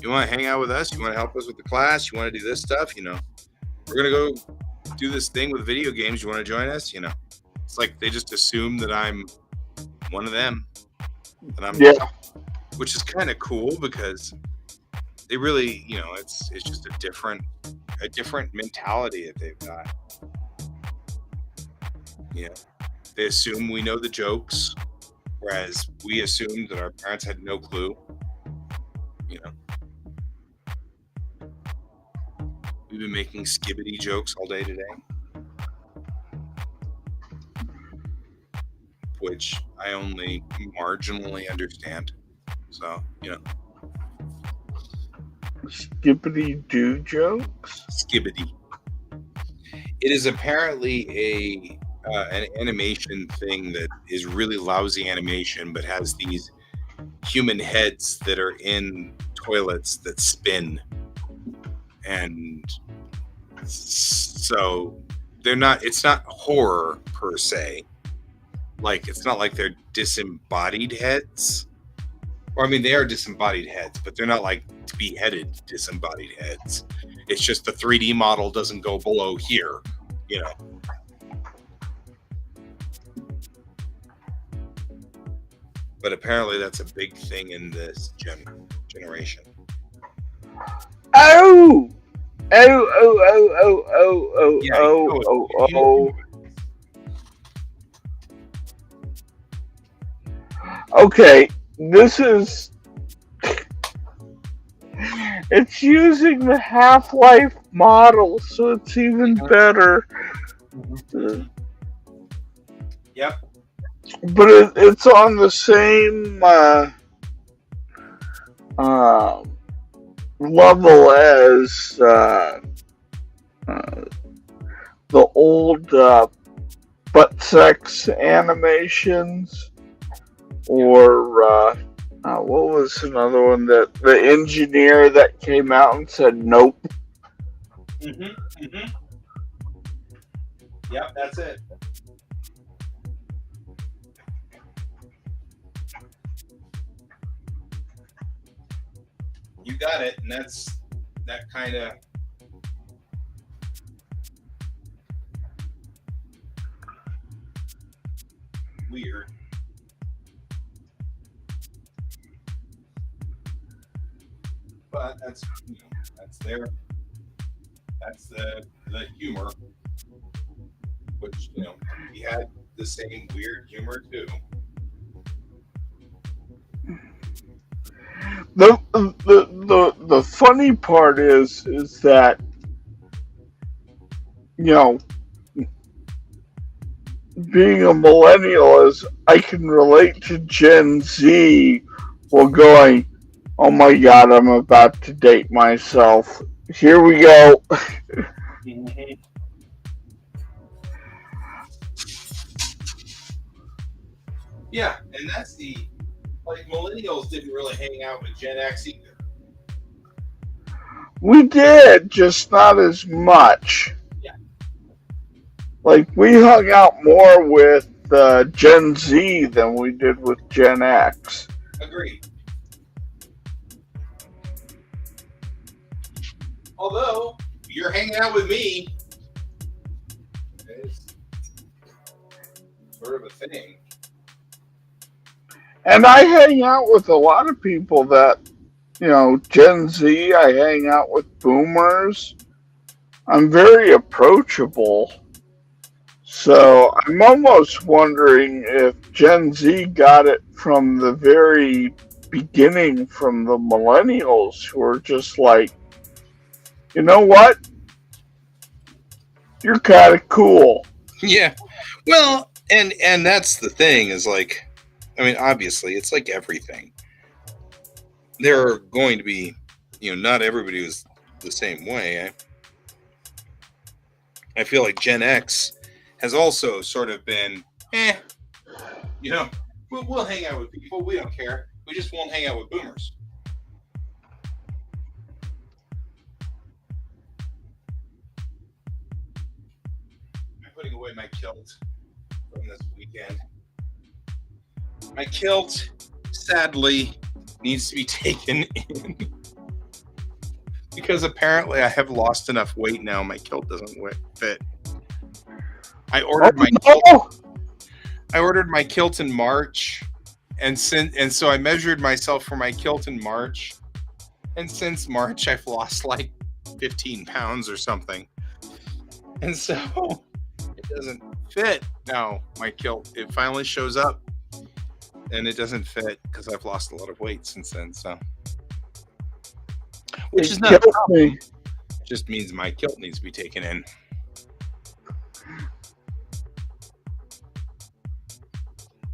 [SPEAKER 1] to hang out with us? You want to help us with the class? You want to do this stuff? We're going to go do this thing with video games. You want to join us? It's like they just assume that I'm one of them. Which is kind of cool because they really, it's just a different mentality that they've got. They assume we know the jokes, whereas we assumed that our parents had no clue. We've been making skibbity jokes all day today, which I only marginally understand. So,
[SPEAKER 2] Skibbity doo jokes?
[SPEAKER 1] Skibbity. It is apparently an animation thing that is really lousy animation, but has these human heads that are in toilets that spin. And so it's not horror per se. Like, it's not like they're disembodied heads. Or, I mean, they are disembodied heads, but they're not like beheaded disembodied heads. It's just the 3D model doesn't go below here, But apparently that's a big thing in this generation.
[SPEAKER 2] Oh! Oh,
[SPEAKER 1] Yeah, you know it.
[SPEAKER 2] oh. Okay, this is. It's using the Half-Life model, so it's even better.
[SPEAKER 1] Yep.
[SPEAKER 2] But it's on the same level as the old butt sex animations, or what was another one that the engineer that came out and said nope.
[SPEAKER 1] Yep, that's it. You got it, and that's that kind of weird. But that's that's the humor, which he had the same weird humor too.
[SPEAKER 2] The funny part is that being a millennial is I can relate to Gen Z while going, oh my god, I'm about to date myself. Here we go.
[SPEAKER 1] Yeah, and that's millennials didn't really hang out with Gen X either.
[SPEAKER 2] We did, just not as much.
[SPEAKER 1] Yeah.
[SPEAKER 2] Like, we hung out more with Gen Z than we did with Gen X.
[SPEAKER 1] Agreed. Although, you're hanging out with me. It's sort of a thing.
[SPEAKER 2] And I hang out with a lot of people that, Gen Z, I hang out with boomers. I'm very approachable. So I'm almost wondering if Gen Z got it from the very beginning from the millennials who are just like, you know what? You're kind of cool.
[SPEAKER 1] Yeah. Well, and that's the thing is obviously it's like everything. There are going to be, not everybody is the same way. I feel like Gen X has also sort of been, we'll hang out with people. We don't care. We just won't hang out with boomers. I'm putting away my kilt from this weekend. My kilt, sadly, needs to be taken in because apparently I have lost enough weight now. My kilt doesn't fit. I ordered I ordered my kilt in March, and so I measured myself for my kilt in March, and since March I've lost like 15 pounds or something, and so it doesn't fit now. My kilt, it finally shows up, and it doesn't fit because I've lost a lot of weight since then. So, which is not a problem. It just means my kilt needs to be taken in.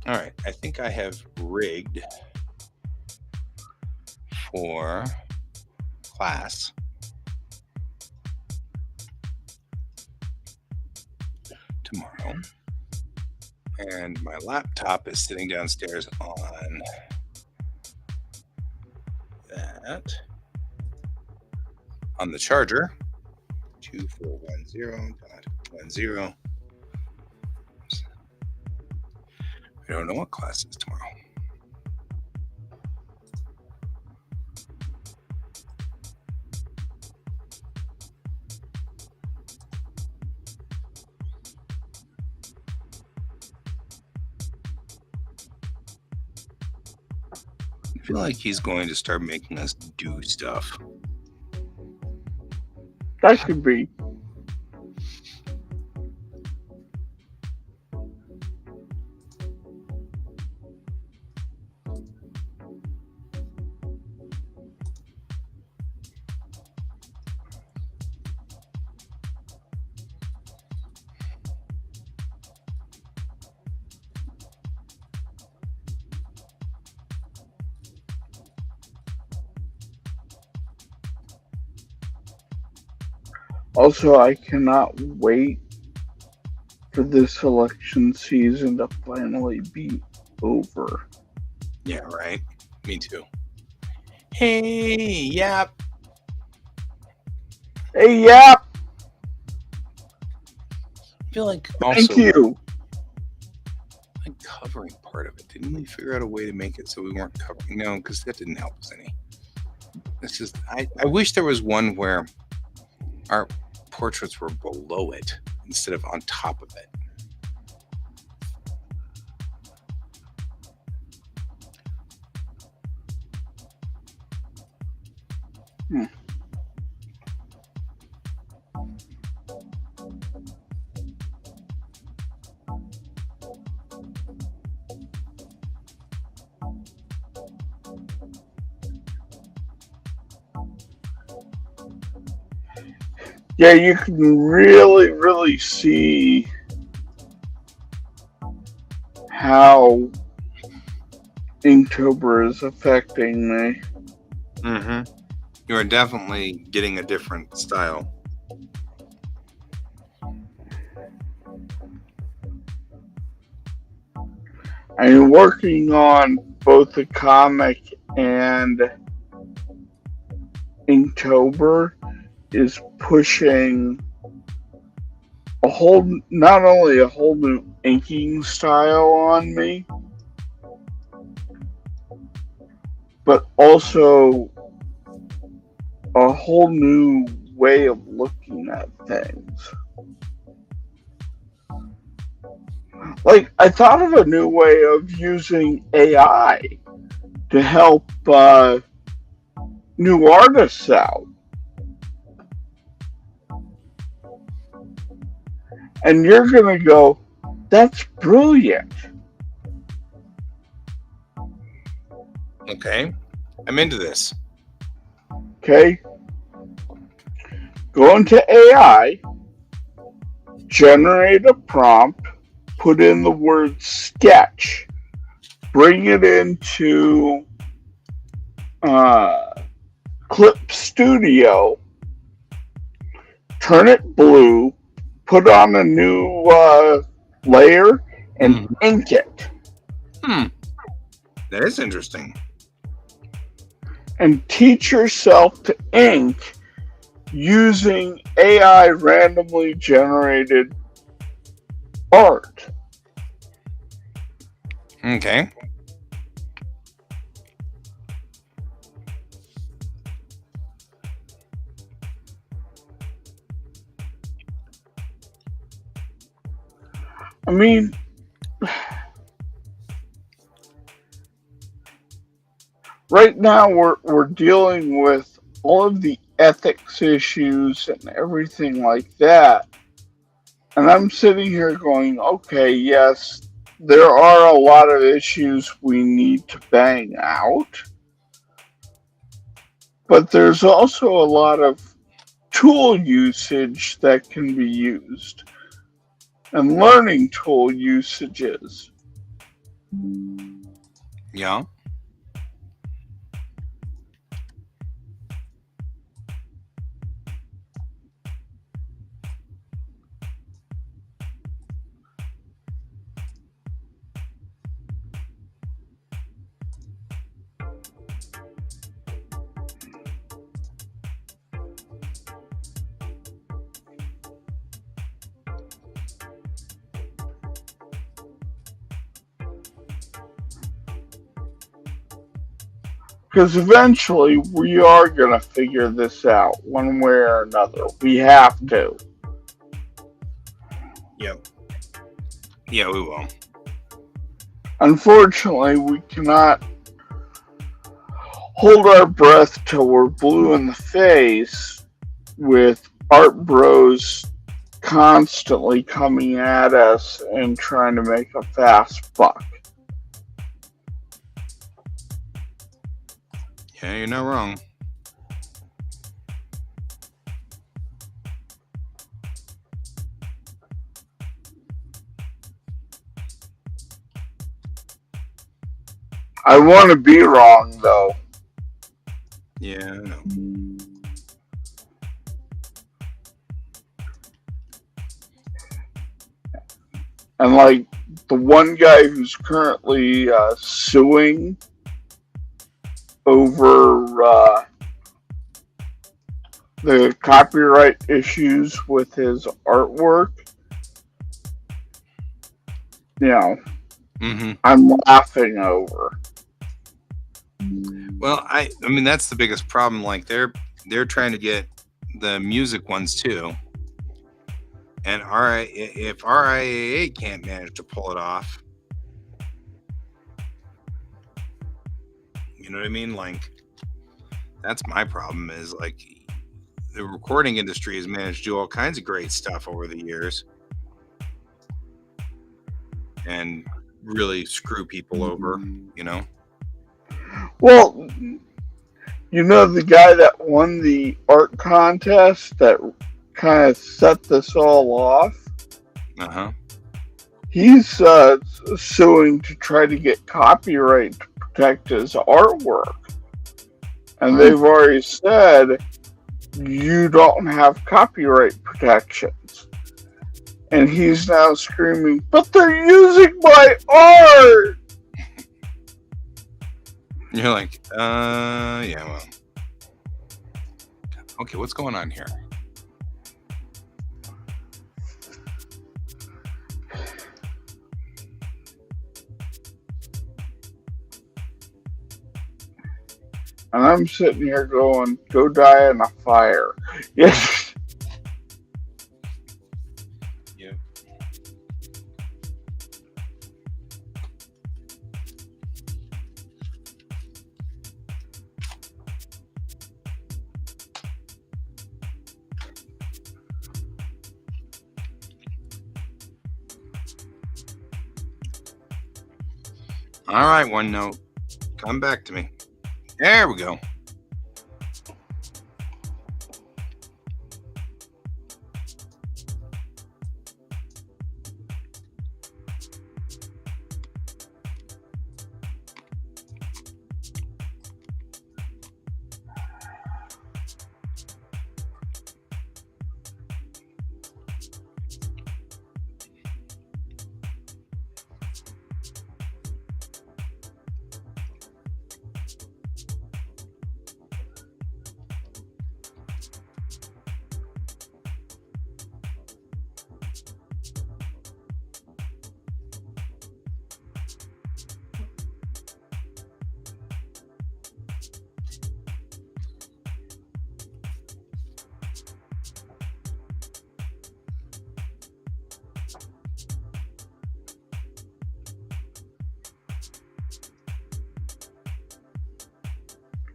[SPEAKER 1] All right, I think I have rigged for class. Tomorrow. And my laptop is sitting downstairs on that. On the charger. 2410.10. I don't know what class is tomorrow. feel like he's going to start making us do stuff.
[SPEAKER 2] That could be. Also, I cannot wait for this election season to finally be over.
[SPEAKER 1] Yeah, right. Me too. Hey, yep.
[SPEAKER 2] Hey, yep.
[SPEAKER 1] I feel like
[SPEAKER 2] Thank
[SPEAKER 1] also
[SPEAKER 2] you.
[SPEAKER 1] like covering part of it. Didn't we figure out a way to make it so we weren't covering? No, because that didn't help us any. It's just I wish there was one where our portraits were below it instead of on top of it.
[SPEAKER 2] Yeah, you can really, really see how Inktober is affecting me.
[SPEAKER 1] Mm-hmm. You are definitely getting a different style.
[SPEAKER 2] I'm working on both the comic and Inktober is pushing not only a whole new inking style on me, but also a whole new way of looking at things. Like, I thought of a new way of using AI to help new artists out. And you're going to go, that's brilliant.
[SPEAKER 1] Okay. I'm into this.
[SPEAKER 2] Okay? Go into AI, generate a prompt, put in the word sketch, bring it into Clip Studio, turn it blue, put on a new layer, and ink it.
[SPEAKER 1] That is interesting.
[SPEAKER 2] And teach yourself to ink using AI randomly generated art.
[SPEAKER 1] Okay.
[SPEAKER 2] I mean, right now we're dealing with all of the ethics issues and everything like that. And I'm sitting here going, okay, yes, there are a lot of issues we need to bang out. But there's also a lot of tool usage that can be used and learning tool usages.
[SPEAKER 1] Yeah.
[SPEAKER 2] Because eventually we are going to figure this out one way or another. We have to.
[SPEAKER 1] Yep. Yeah, we will.
[SPEAKER 2] Unfortunately, we cannot hold our breath till we're blue in the face with art bros constantly coming at us and trying to make a fast buck.
[SPEAKER 1] Yeah, you're not wrong.
[SPEAKER 2] I want to be wrong, though.
[SPEAKER 1] Yeah, I know.
[SPEAKER 2] And like the one guy who's currently suing over the copyright issues with his artwork,
[SPEAKER 1] Mm-hmm.
[SPEAKER 2] I'm laughing over.
[SPEAKER 1] Well, I mean that's the biggest problem. Like they're trying to get the music ones too, and if RIAA can't manage to pull it off, you know what I mean? Like that's my problem. Is like the recording industry has managed to do all kinds of great stuff over the years, and really screw people over. You know?
[SPEAKER 2] Well, the guy that won the art contest that kind of set this all off?
[SPEAKER 1] Uh-huh.
[SPEAKER 2] He's suing to try to get copyright to protect his artwork. And they've already said you don't have copyright protections. And he's now screaming, but they're using my art!
[SPEAKER 1] You're like, yeah, well. Okay, what's going on here?
[SPEAKER 2] And I'm sitting here going, go die in a fire. Yes.
[SPEAKER 1] Yeah. All right, OneNote. Come back to me. There we go.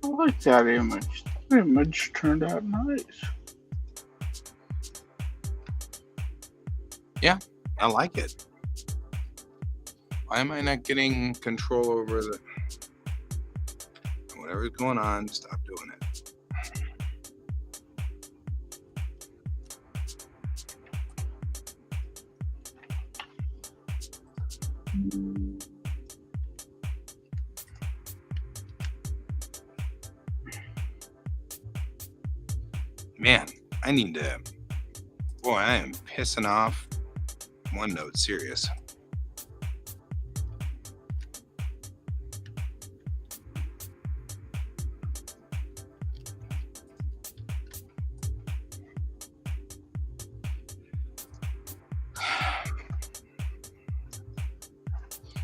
[SPEAKER 2] I like that image. That image turned out nice.
[SPEAKER 1] Yeah, I like it. Why am I not getting control over the... Whatever's going on, stop doing it. Man, I need to... Boy, I am pissing off OneNote, serious.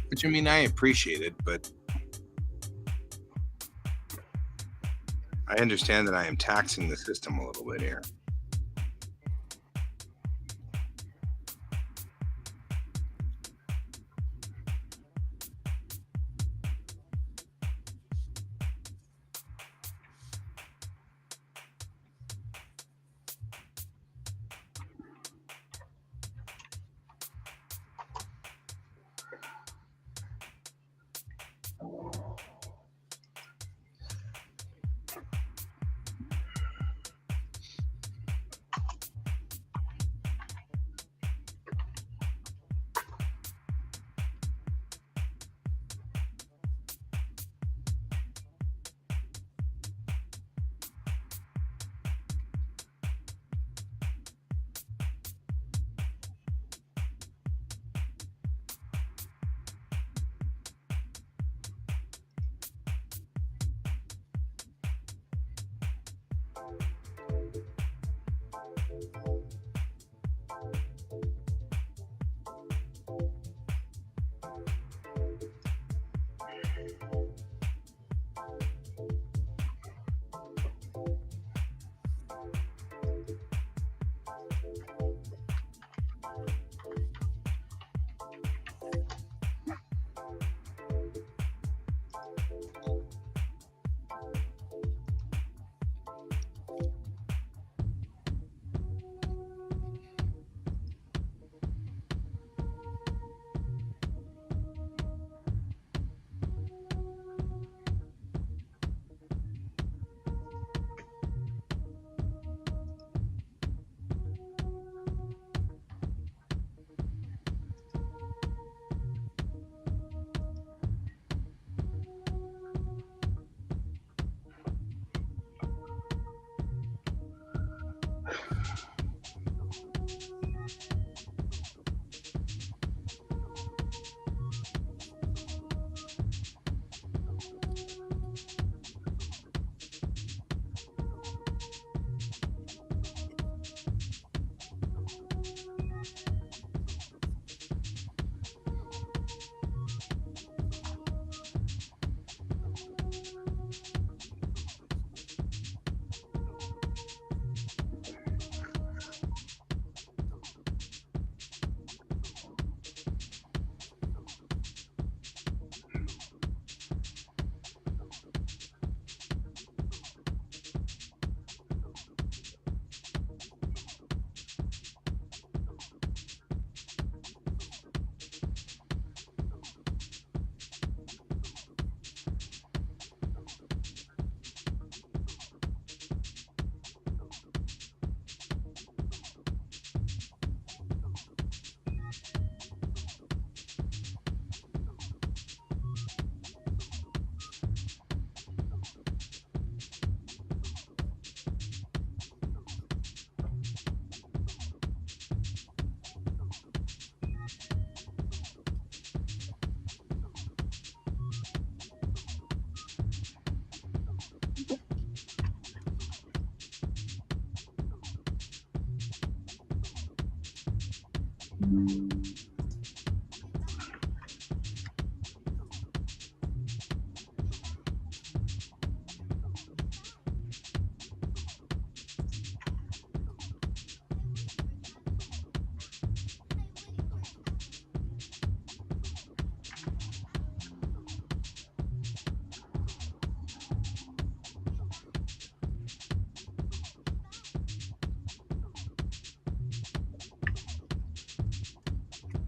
[SPEAKER 1] Which, I mean, I appreciate it, but I understand that I am taxing the system a little bit here.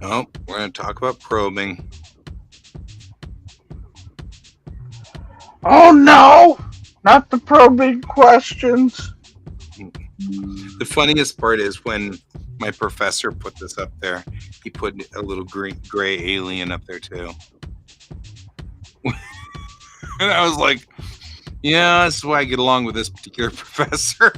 [SPEAKER 1] Oh, we're going to talk about probing.
[SPEAKER 2] Oh no! Not the probing questions.
[SPEAKER 1] The funniest part is when my professor put this up there, he put a little gray alien up there too. And I was like, yeah, this is why I get along with this particular professor.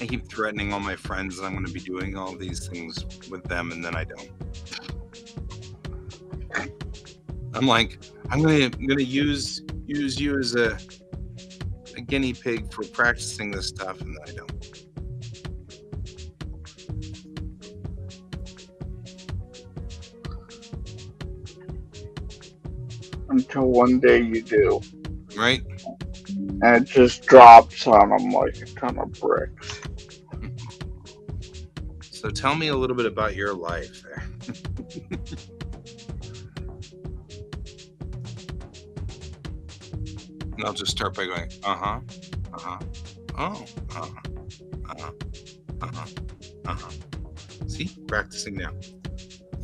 [SPEAKER 1] I keep threatening all my friends that I'm going to be doing all these things with them, and then I don't. I'm like, I'm gonna use you as a guinea pig for practicing this stuff, and then I don't.
[SPEAKER 2] Until one day you do.
[SPEAKER 1] Right?
[SPEAKER 2] And it just drops on them like a ton of bricks.
[SPEAKER 1] So tell me a little bit about your life there. And I'll just start by going, uh-huh, uh-huh, oh, uh-huh, uh-huh, uh-huh, uh-huh. See? Practicing now.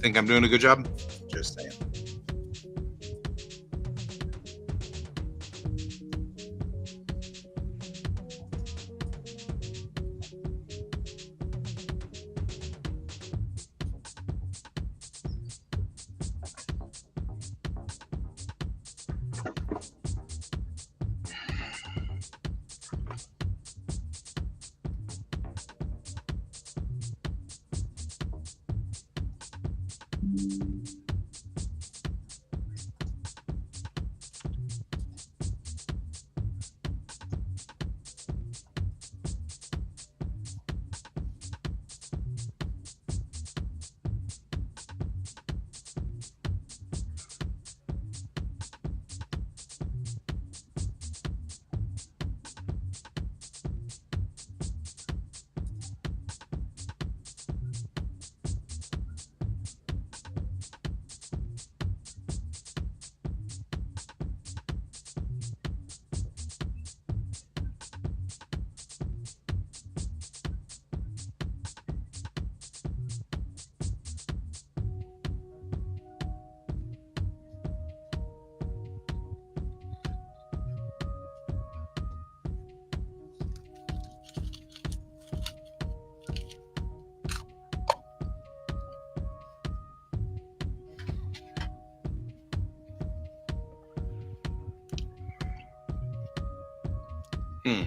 [SPEAKER 1] Think I'm doing a good job? Just saying. Hmm.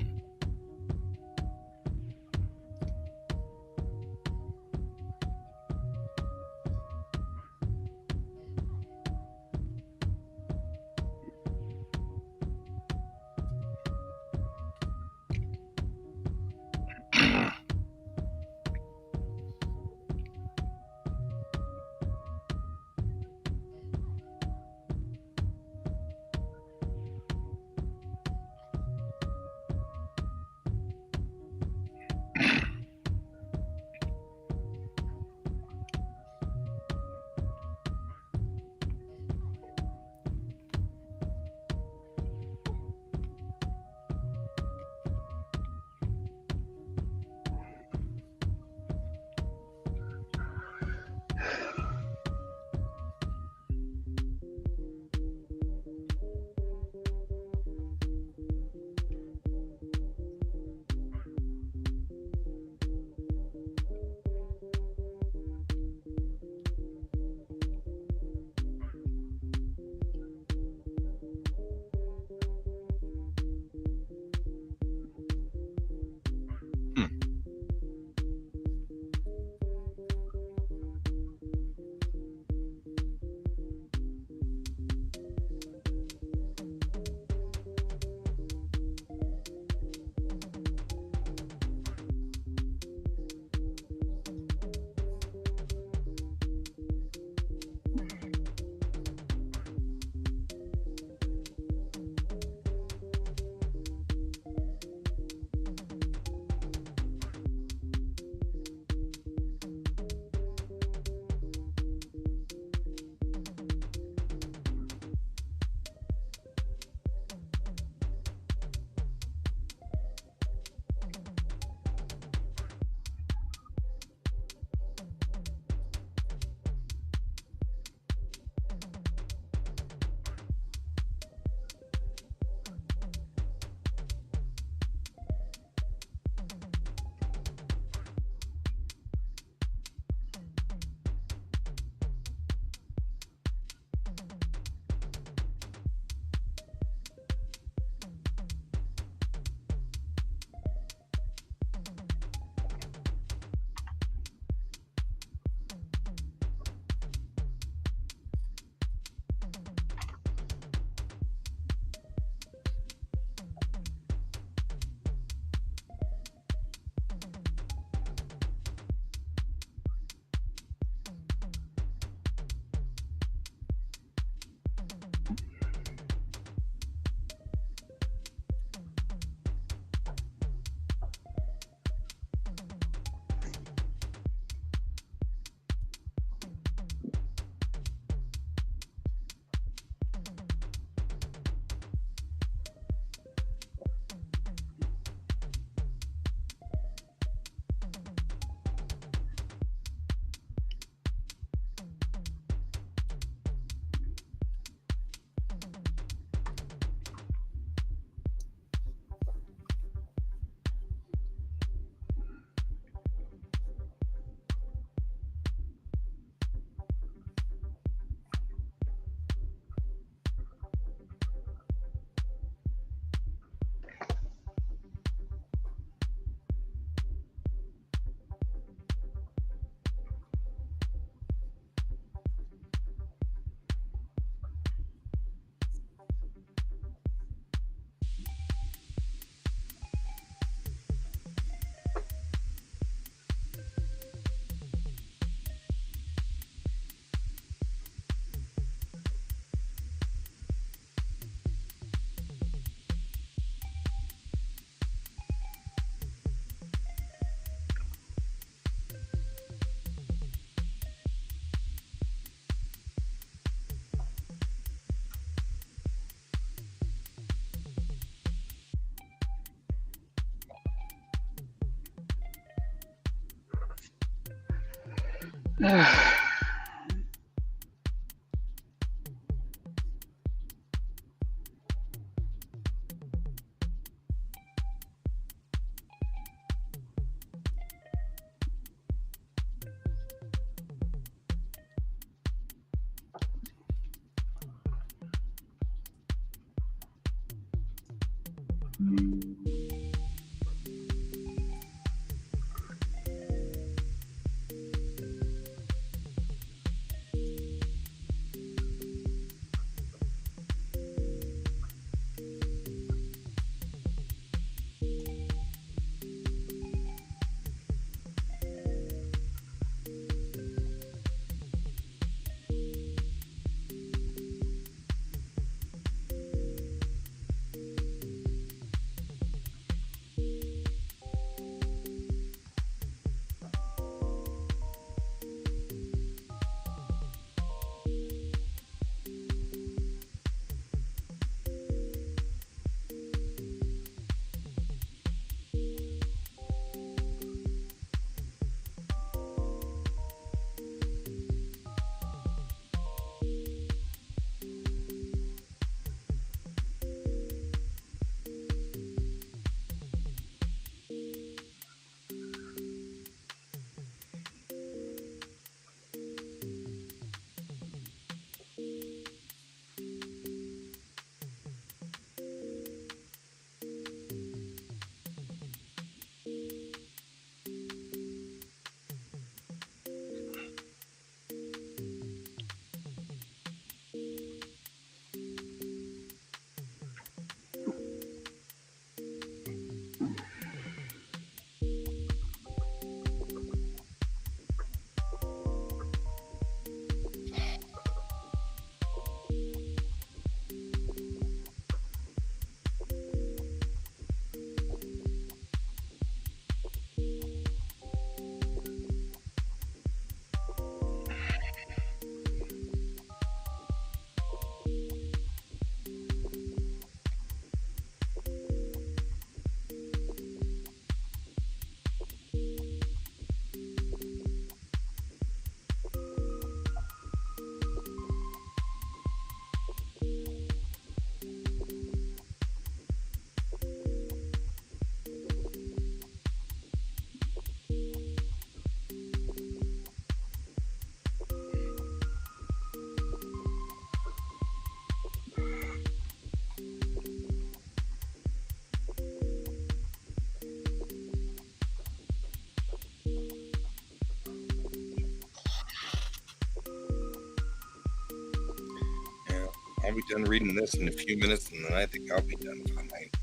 [SPEAKER 1] Yeah, I'll be done reading this in a few minutes, and then I think I'll be done for the night.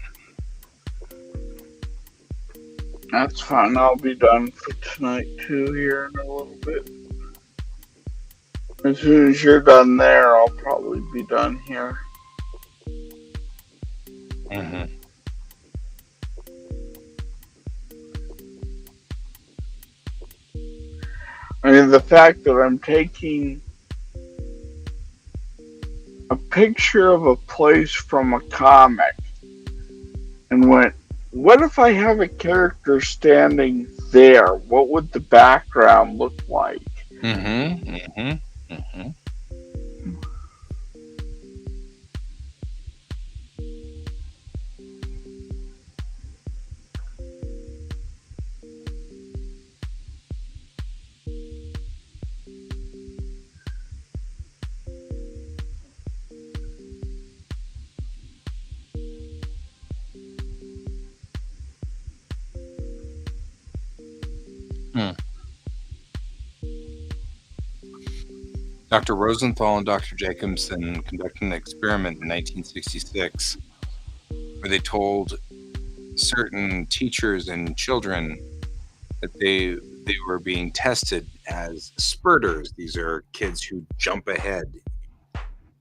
[SPEAKER 2] That's fine. I'll be done for tonight too here in a little bit. As soon as you're done there, I'll probably be done here.
[SPEAKER 1] Mm-hmm.
[SPEAKER 2] I mean, the fact that I'm taking a picture of a place from a comic and went, what if I have a character standing there? What would the background look like?
[SPEAKER 1] Mm-hmm. Mm-hmm. Mm-hmm. Hmm. Dr. Rosenthal and Dr. Jacobson conducted an experiment in 1966 where they told certain teachers and children that they were being tested as spurters. These are kids who jump ahead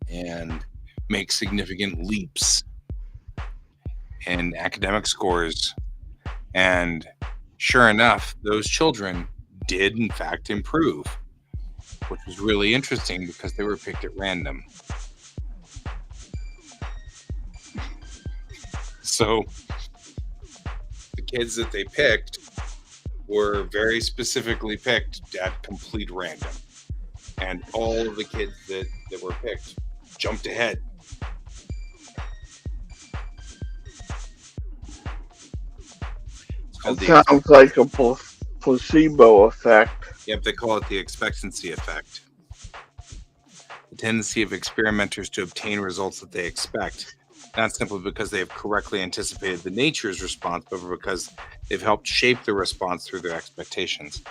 [SPEAKER 1] and make significant leaps in academic scores. And sure enough, those children did in fact improve, which was really interesting because they were picked at random. So the kids that they picked were very specifically picked at complete random. And all of the kids that were picked jumped ahead. It's called
[SPEAKER 2] It sounds like a placebo effect.
[SPEAKER 1] Yep, they call it the expectancy effect. The tendency of experimenters to obtain results that they expect, not simply because they have correctly anticipated the nature's response, but because they've helped shape the response through their expectations.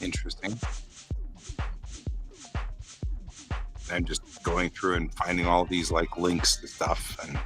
[SPEAKER 1] Interesting. I'm just going through and finding all these like links to stuff, and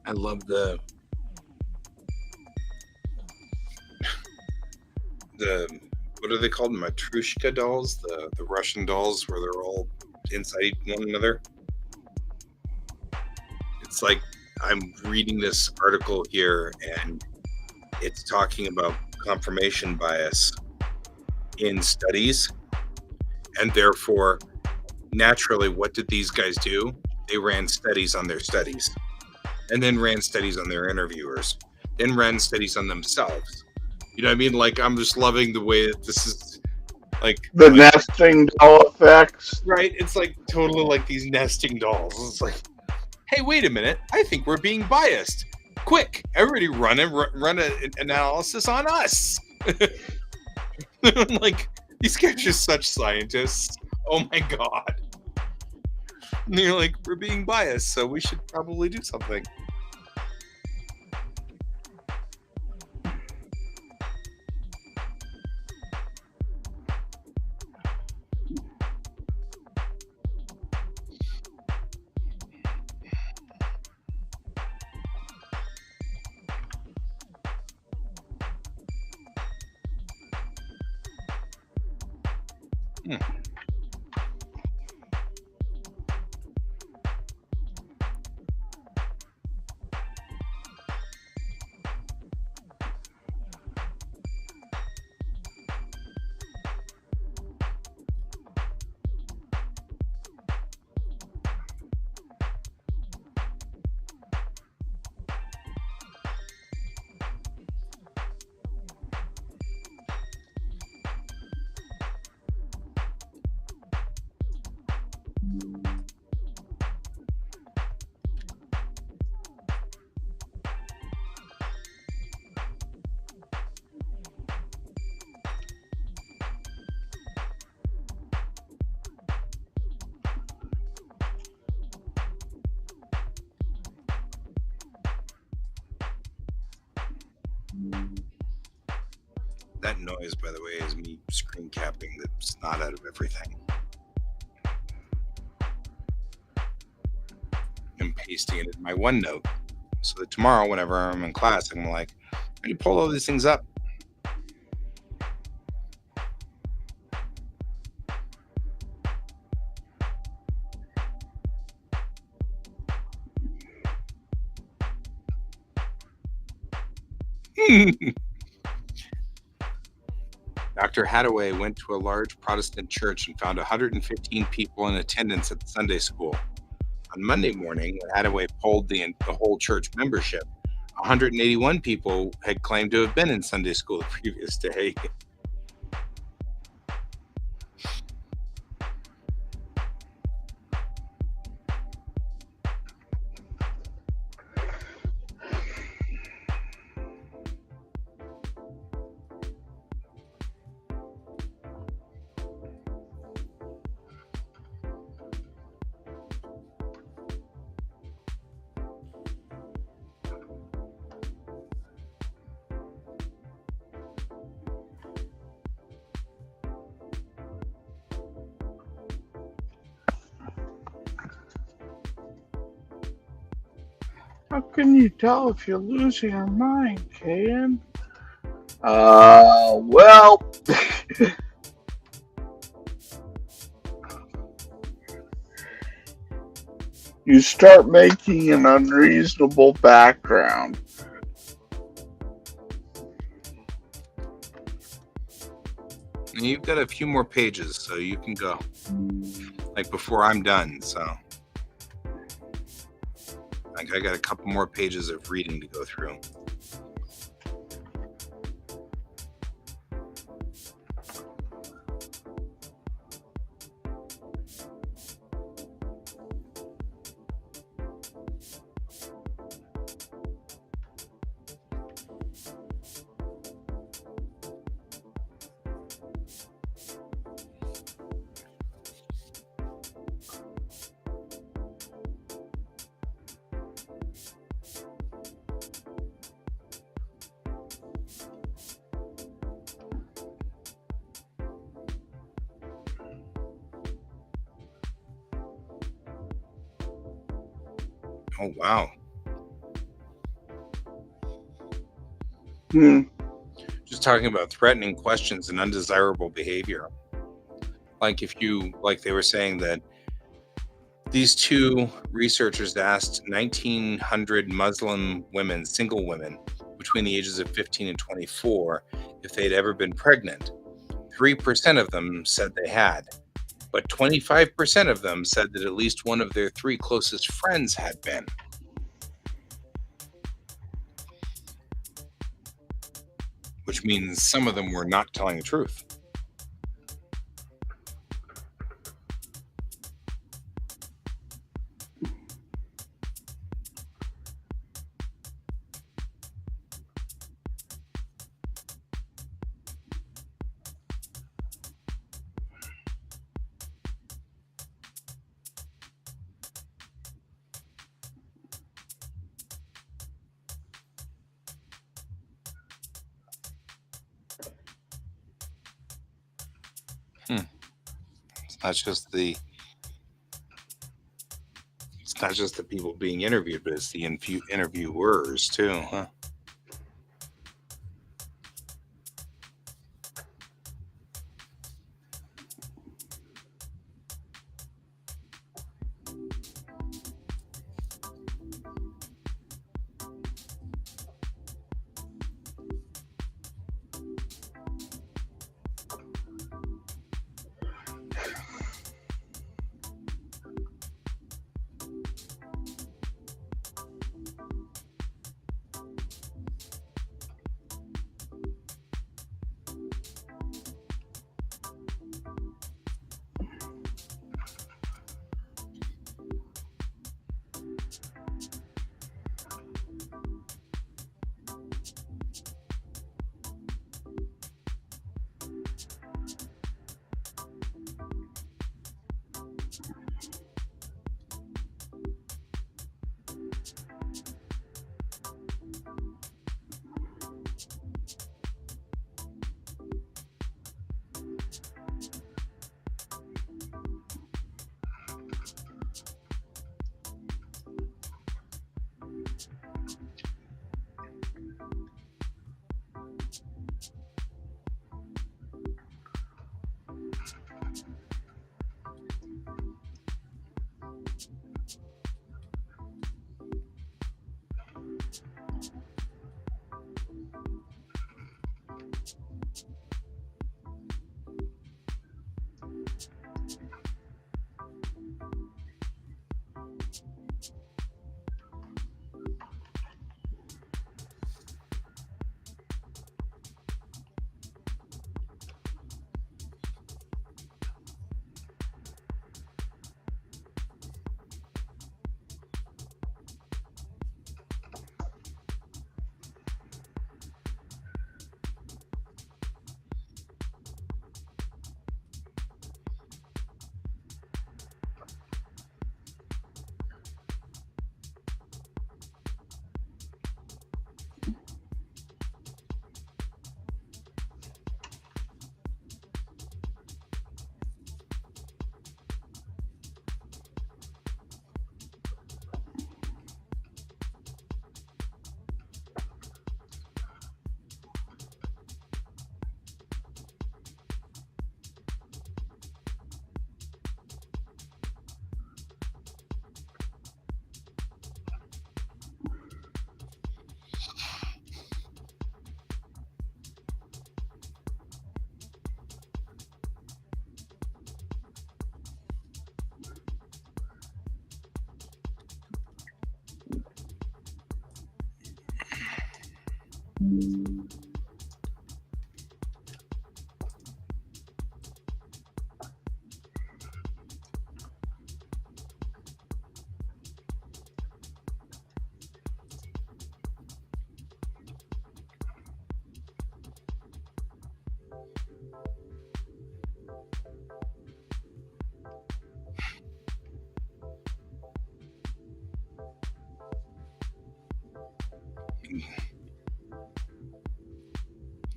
[SPEAKER 1] I love the what are they called? Matrushka dolls, the Russian dolls where they're all inside one another. It's like I'm reading this article here, and it's talking about confirmation bias in studies, and therefore, naturally, what did these guys do? They ran studies on their studies, and then ran studies on their interviewers in-ren studies on themselves. You know what I mean? Like, I'm just loving the way that this is like
[SPEAKER 2] The nesting doll effects.
[SPEAKER 1] right. It's like totally like these nesting dolls. It's like, hey, wait a minute. I think we're being biased. Quick, everybody run an analysis on us. Like, these guys are such scientists. Oh my god. And you're like, we're being biased, so we should probably do something. That noise, by the way, is me screen capping the snot out of everything and pasting it in my OneNote, so that tomorrow, whenever I'm in class, I'm like, I can pull all these things up. Dr. Hadaway went to a large Protestant church and found 115 people in attendance at the Sunday school. On Monday morning, when Hadaway polled the whole church membership, 181 people had claimed to have been in Sunday school the previous day.
[SPEAKER 2] How can you tell if you're losing your mind, Ken? Well, you start making an unreasonable background.
[SPEAKER 1] And you've got a few more pages, so you can go. Like before I'm done, so. Like I got a couple more pages of reading to go through. Oh, wow. Just talking about threatening questions and undesirable behavior. Like if you, like they were saying that these two researchers asked 1,900 Muslim women, single women, between the ages of 15 and 24, if they'd ever been pregnant. 3% of them said they had, but 25% of them said that at least one of their 3 closest friends had been. which means some of them were not telling the truth. It's not just the people being interviewed, but it's the interviewers too, huh?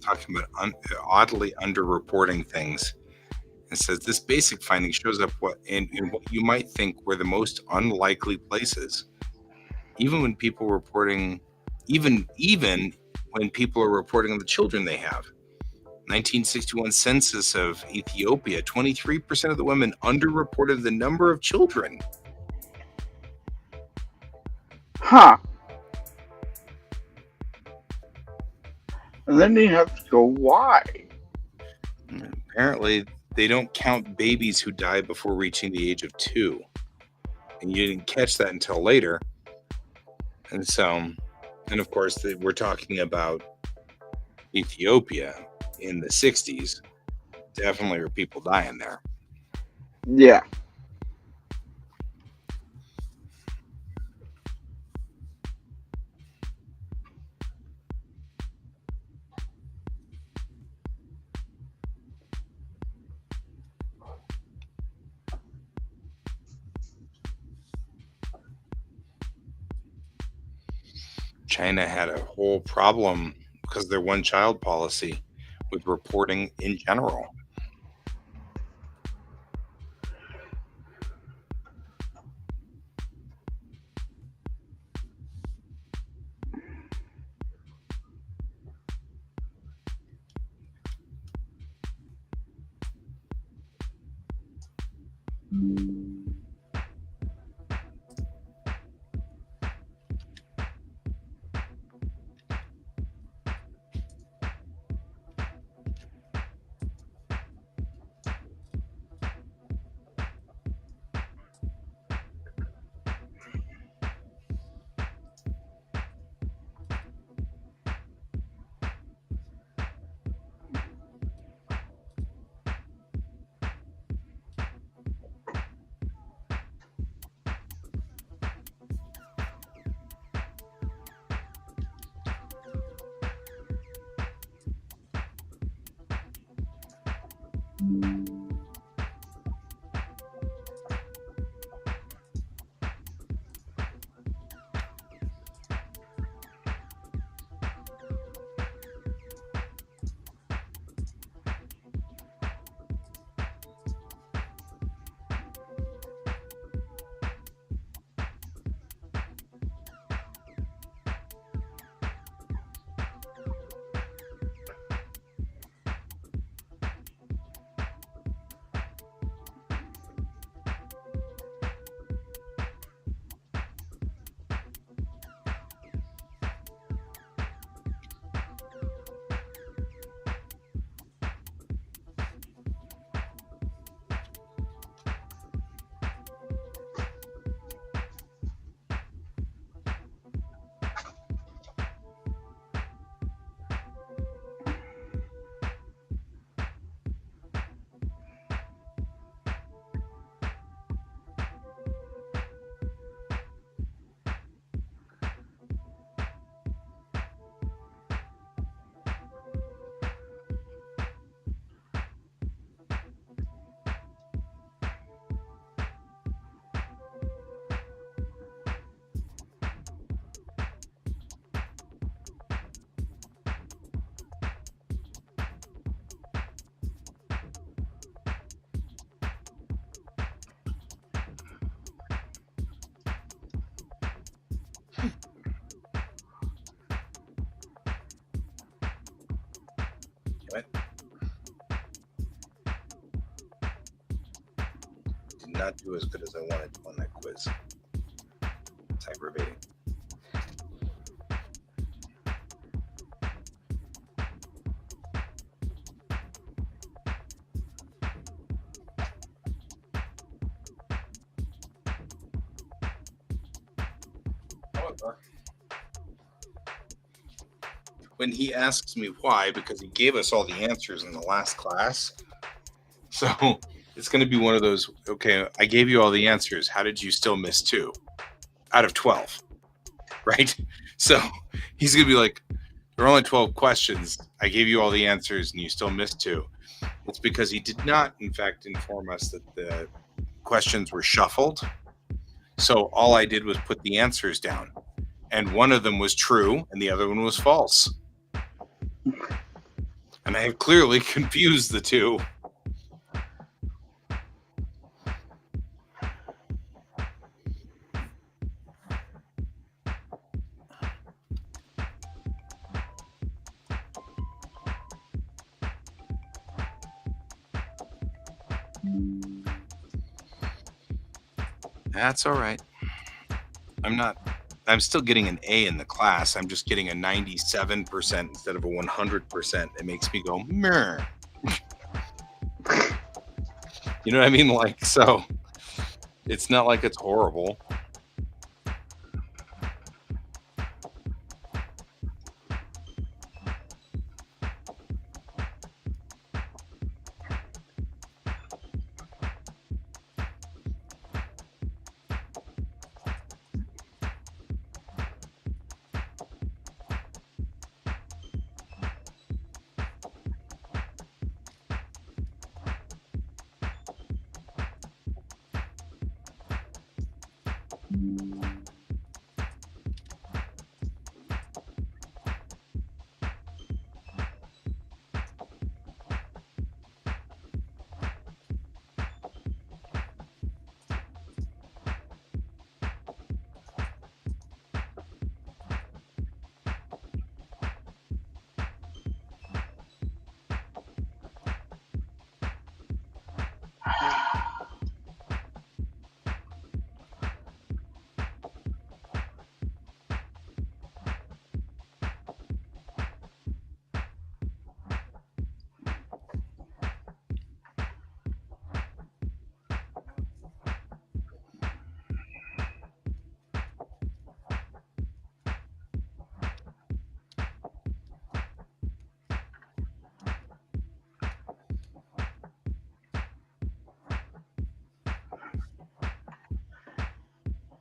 [SPEAKER 1] Talking about oddly underreporting things. It says this basic finding shows up in what you might think were the most unlikely places, even when people reporting, even when people are reporting on the children they have. 1961 census of Ethiopia, 23% of the women underreported the number of children.
[SPEAKER 2] Huh. And then you have to go, why?
[SPEAKER 1] Apparently, they don't count babies who die before reaching the age of 2. And you didn't catch that until later. And so, and of course, we're talking about Ethiopia in the 60s, definitely were people dying there.
[SPEAKER 2] Yeah.
[SPEAKER 1] China had a whole problem because of their one child policy with reporting in general. What? Did not do as good as I wanted on that quiz. It's aggravating. However, when he asks me why, because he gave us all the answers in the last class, so it's going to be one of those, okay, I gave you all the answers. How did you still miss 2 out of 12? Right? So he's going to be like, there are only 12 questions. I gave you all the answers and you still missed 2. It's because he did not, in fact, inform us that the questions were shuffled. So all I did was put the answers down. And one of them was true and the other one was false. And I have clearly confused the 2. That's all right. I'm still getting an A in the class. I'm just getting a 97% instead of a 100%. It makes me go, meh. You know what I mean? Like, so it's not like it's horrible.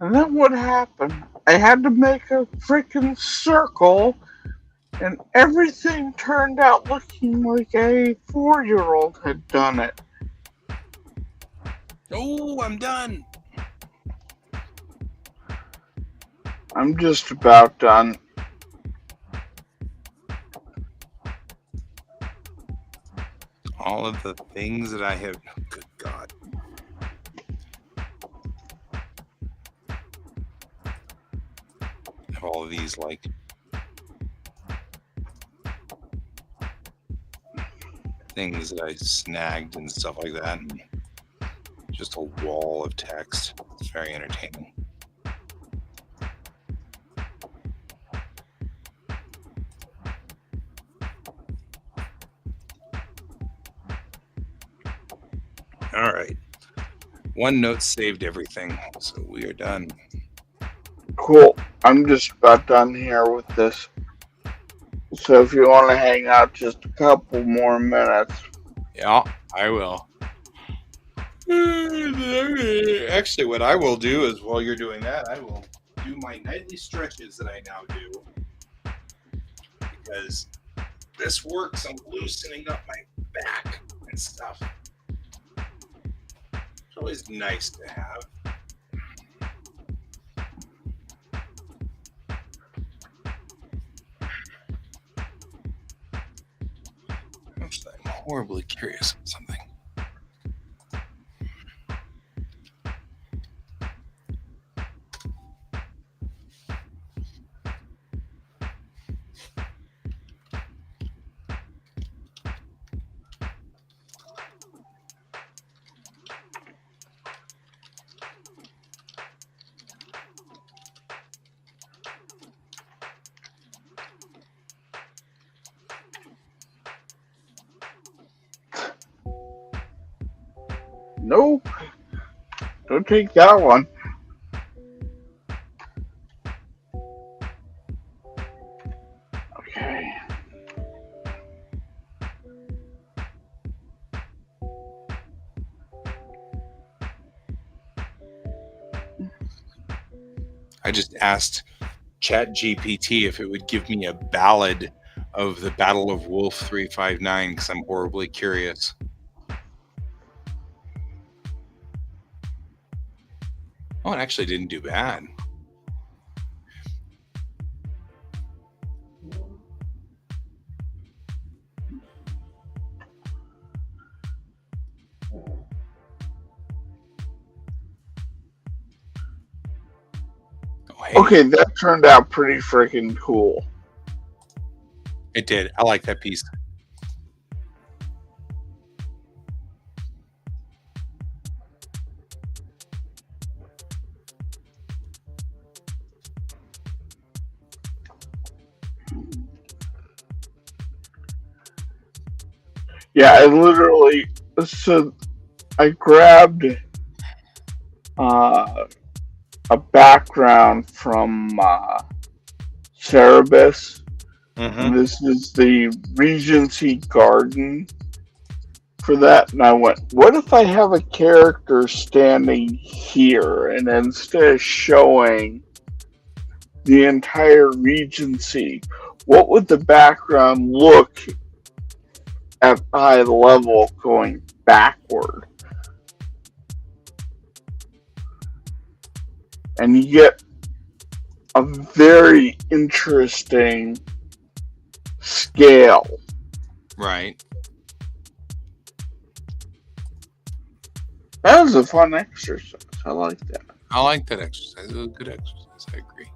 [SPEAKER 2] And then what happened? I had to make a freaking circle, and everything turned out looking like a 4-year-old had done it.
[SPEAKER 1] Oh, I'm done.
[SPEAKER 2] I'm just about done.
[SPEAKER 1] All of the things that I have. Good God. I have all of these, like, things that I snagged and stuff like that. And just a wall of text. It's very entertaining. All right. OneNote saved everything, so we are done.
[SPEAKER 2] Cool. I'm just about done here with this. So if you want to hang out just a couple more minutes.
[SPEAKER 1] Yeah, I will. Actually, what I will do is while you're doing that, I will do my nightly stretches that I now do. Because this works, I'm loosening up my back and stuff. It's always nice to have. Actually, I'm horribly curious about something.
[SPEAKER 2] Nope. Don't take that one. Okay.
[SPEAKER 1] I just asked ChatGPT if it would give me a ballad of the Battle of Wolf 359 because I'm horribly curious. Oh, it actually didn't do bad. Oh, hey,
[SPEAKER 2] Okay, that turned out pretty freaking cool.
[SPEAKER 1] it did. I like that piece.
[SPEAKER 2] Yeah, I literally. So I grabbed a background from Cerebus. And this is the Regency Garden for that. And I went, what if I have a character standing here and instead of showing the entire Regency, what would the background look at eye level going backward? and you get a very interesting scale.
[SPEAKER 1] Right.
[SPEAKER 2] That was a fun exercise. I like that.
[SPEAKER 1] I like that exercise. It was a good exercise. I agree.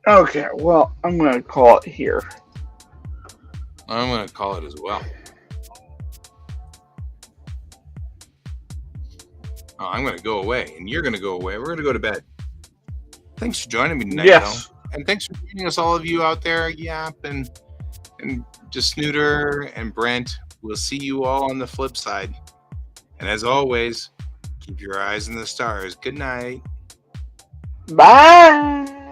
[SPEAKER 2] Okay, well, I'm going to call it here.
[SPEAKER 1] I'm going to call it as well. Oh, I'm going to go away, and you're going to go away. We're going to go to bed. Thanks for joining me tonight,
[SPEAKER 2] Yes.
[SPEAKER 1] though. And thanks for joining us, all of you out there, Yap and just Snooter and Brent. We'll see you all on the flip side. And as always, keep your eyes on the stars. Good night.
[SPEAKER 2] Bye.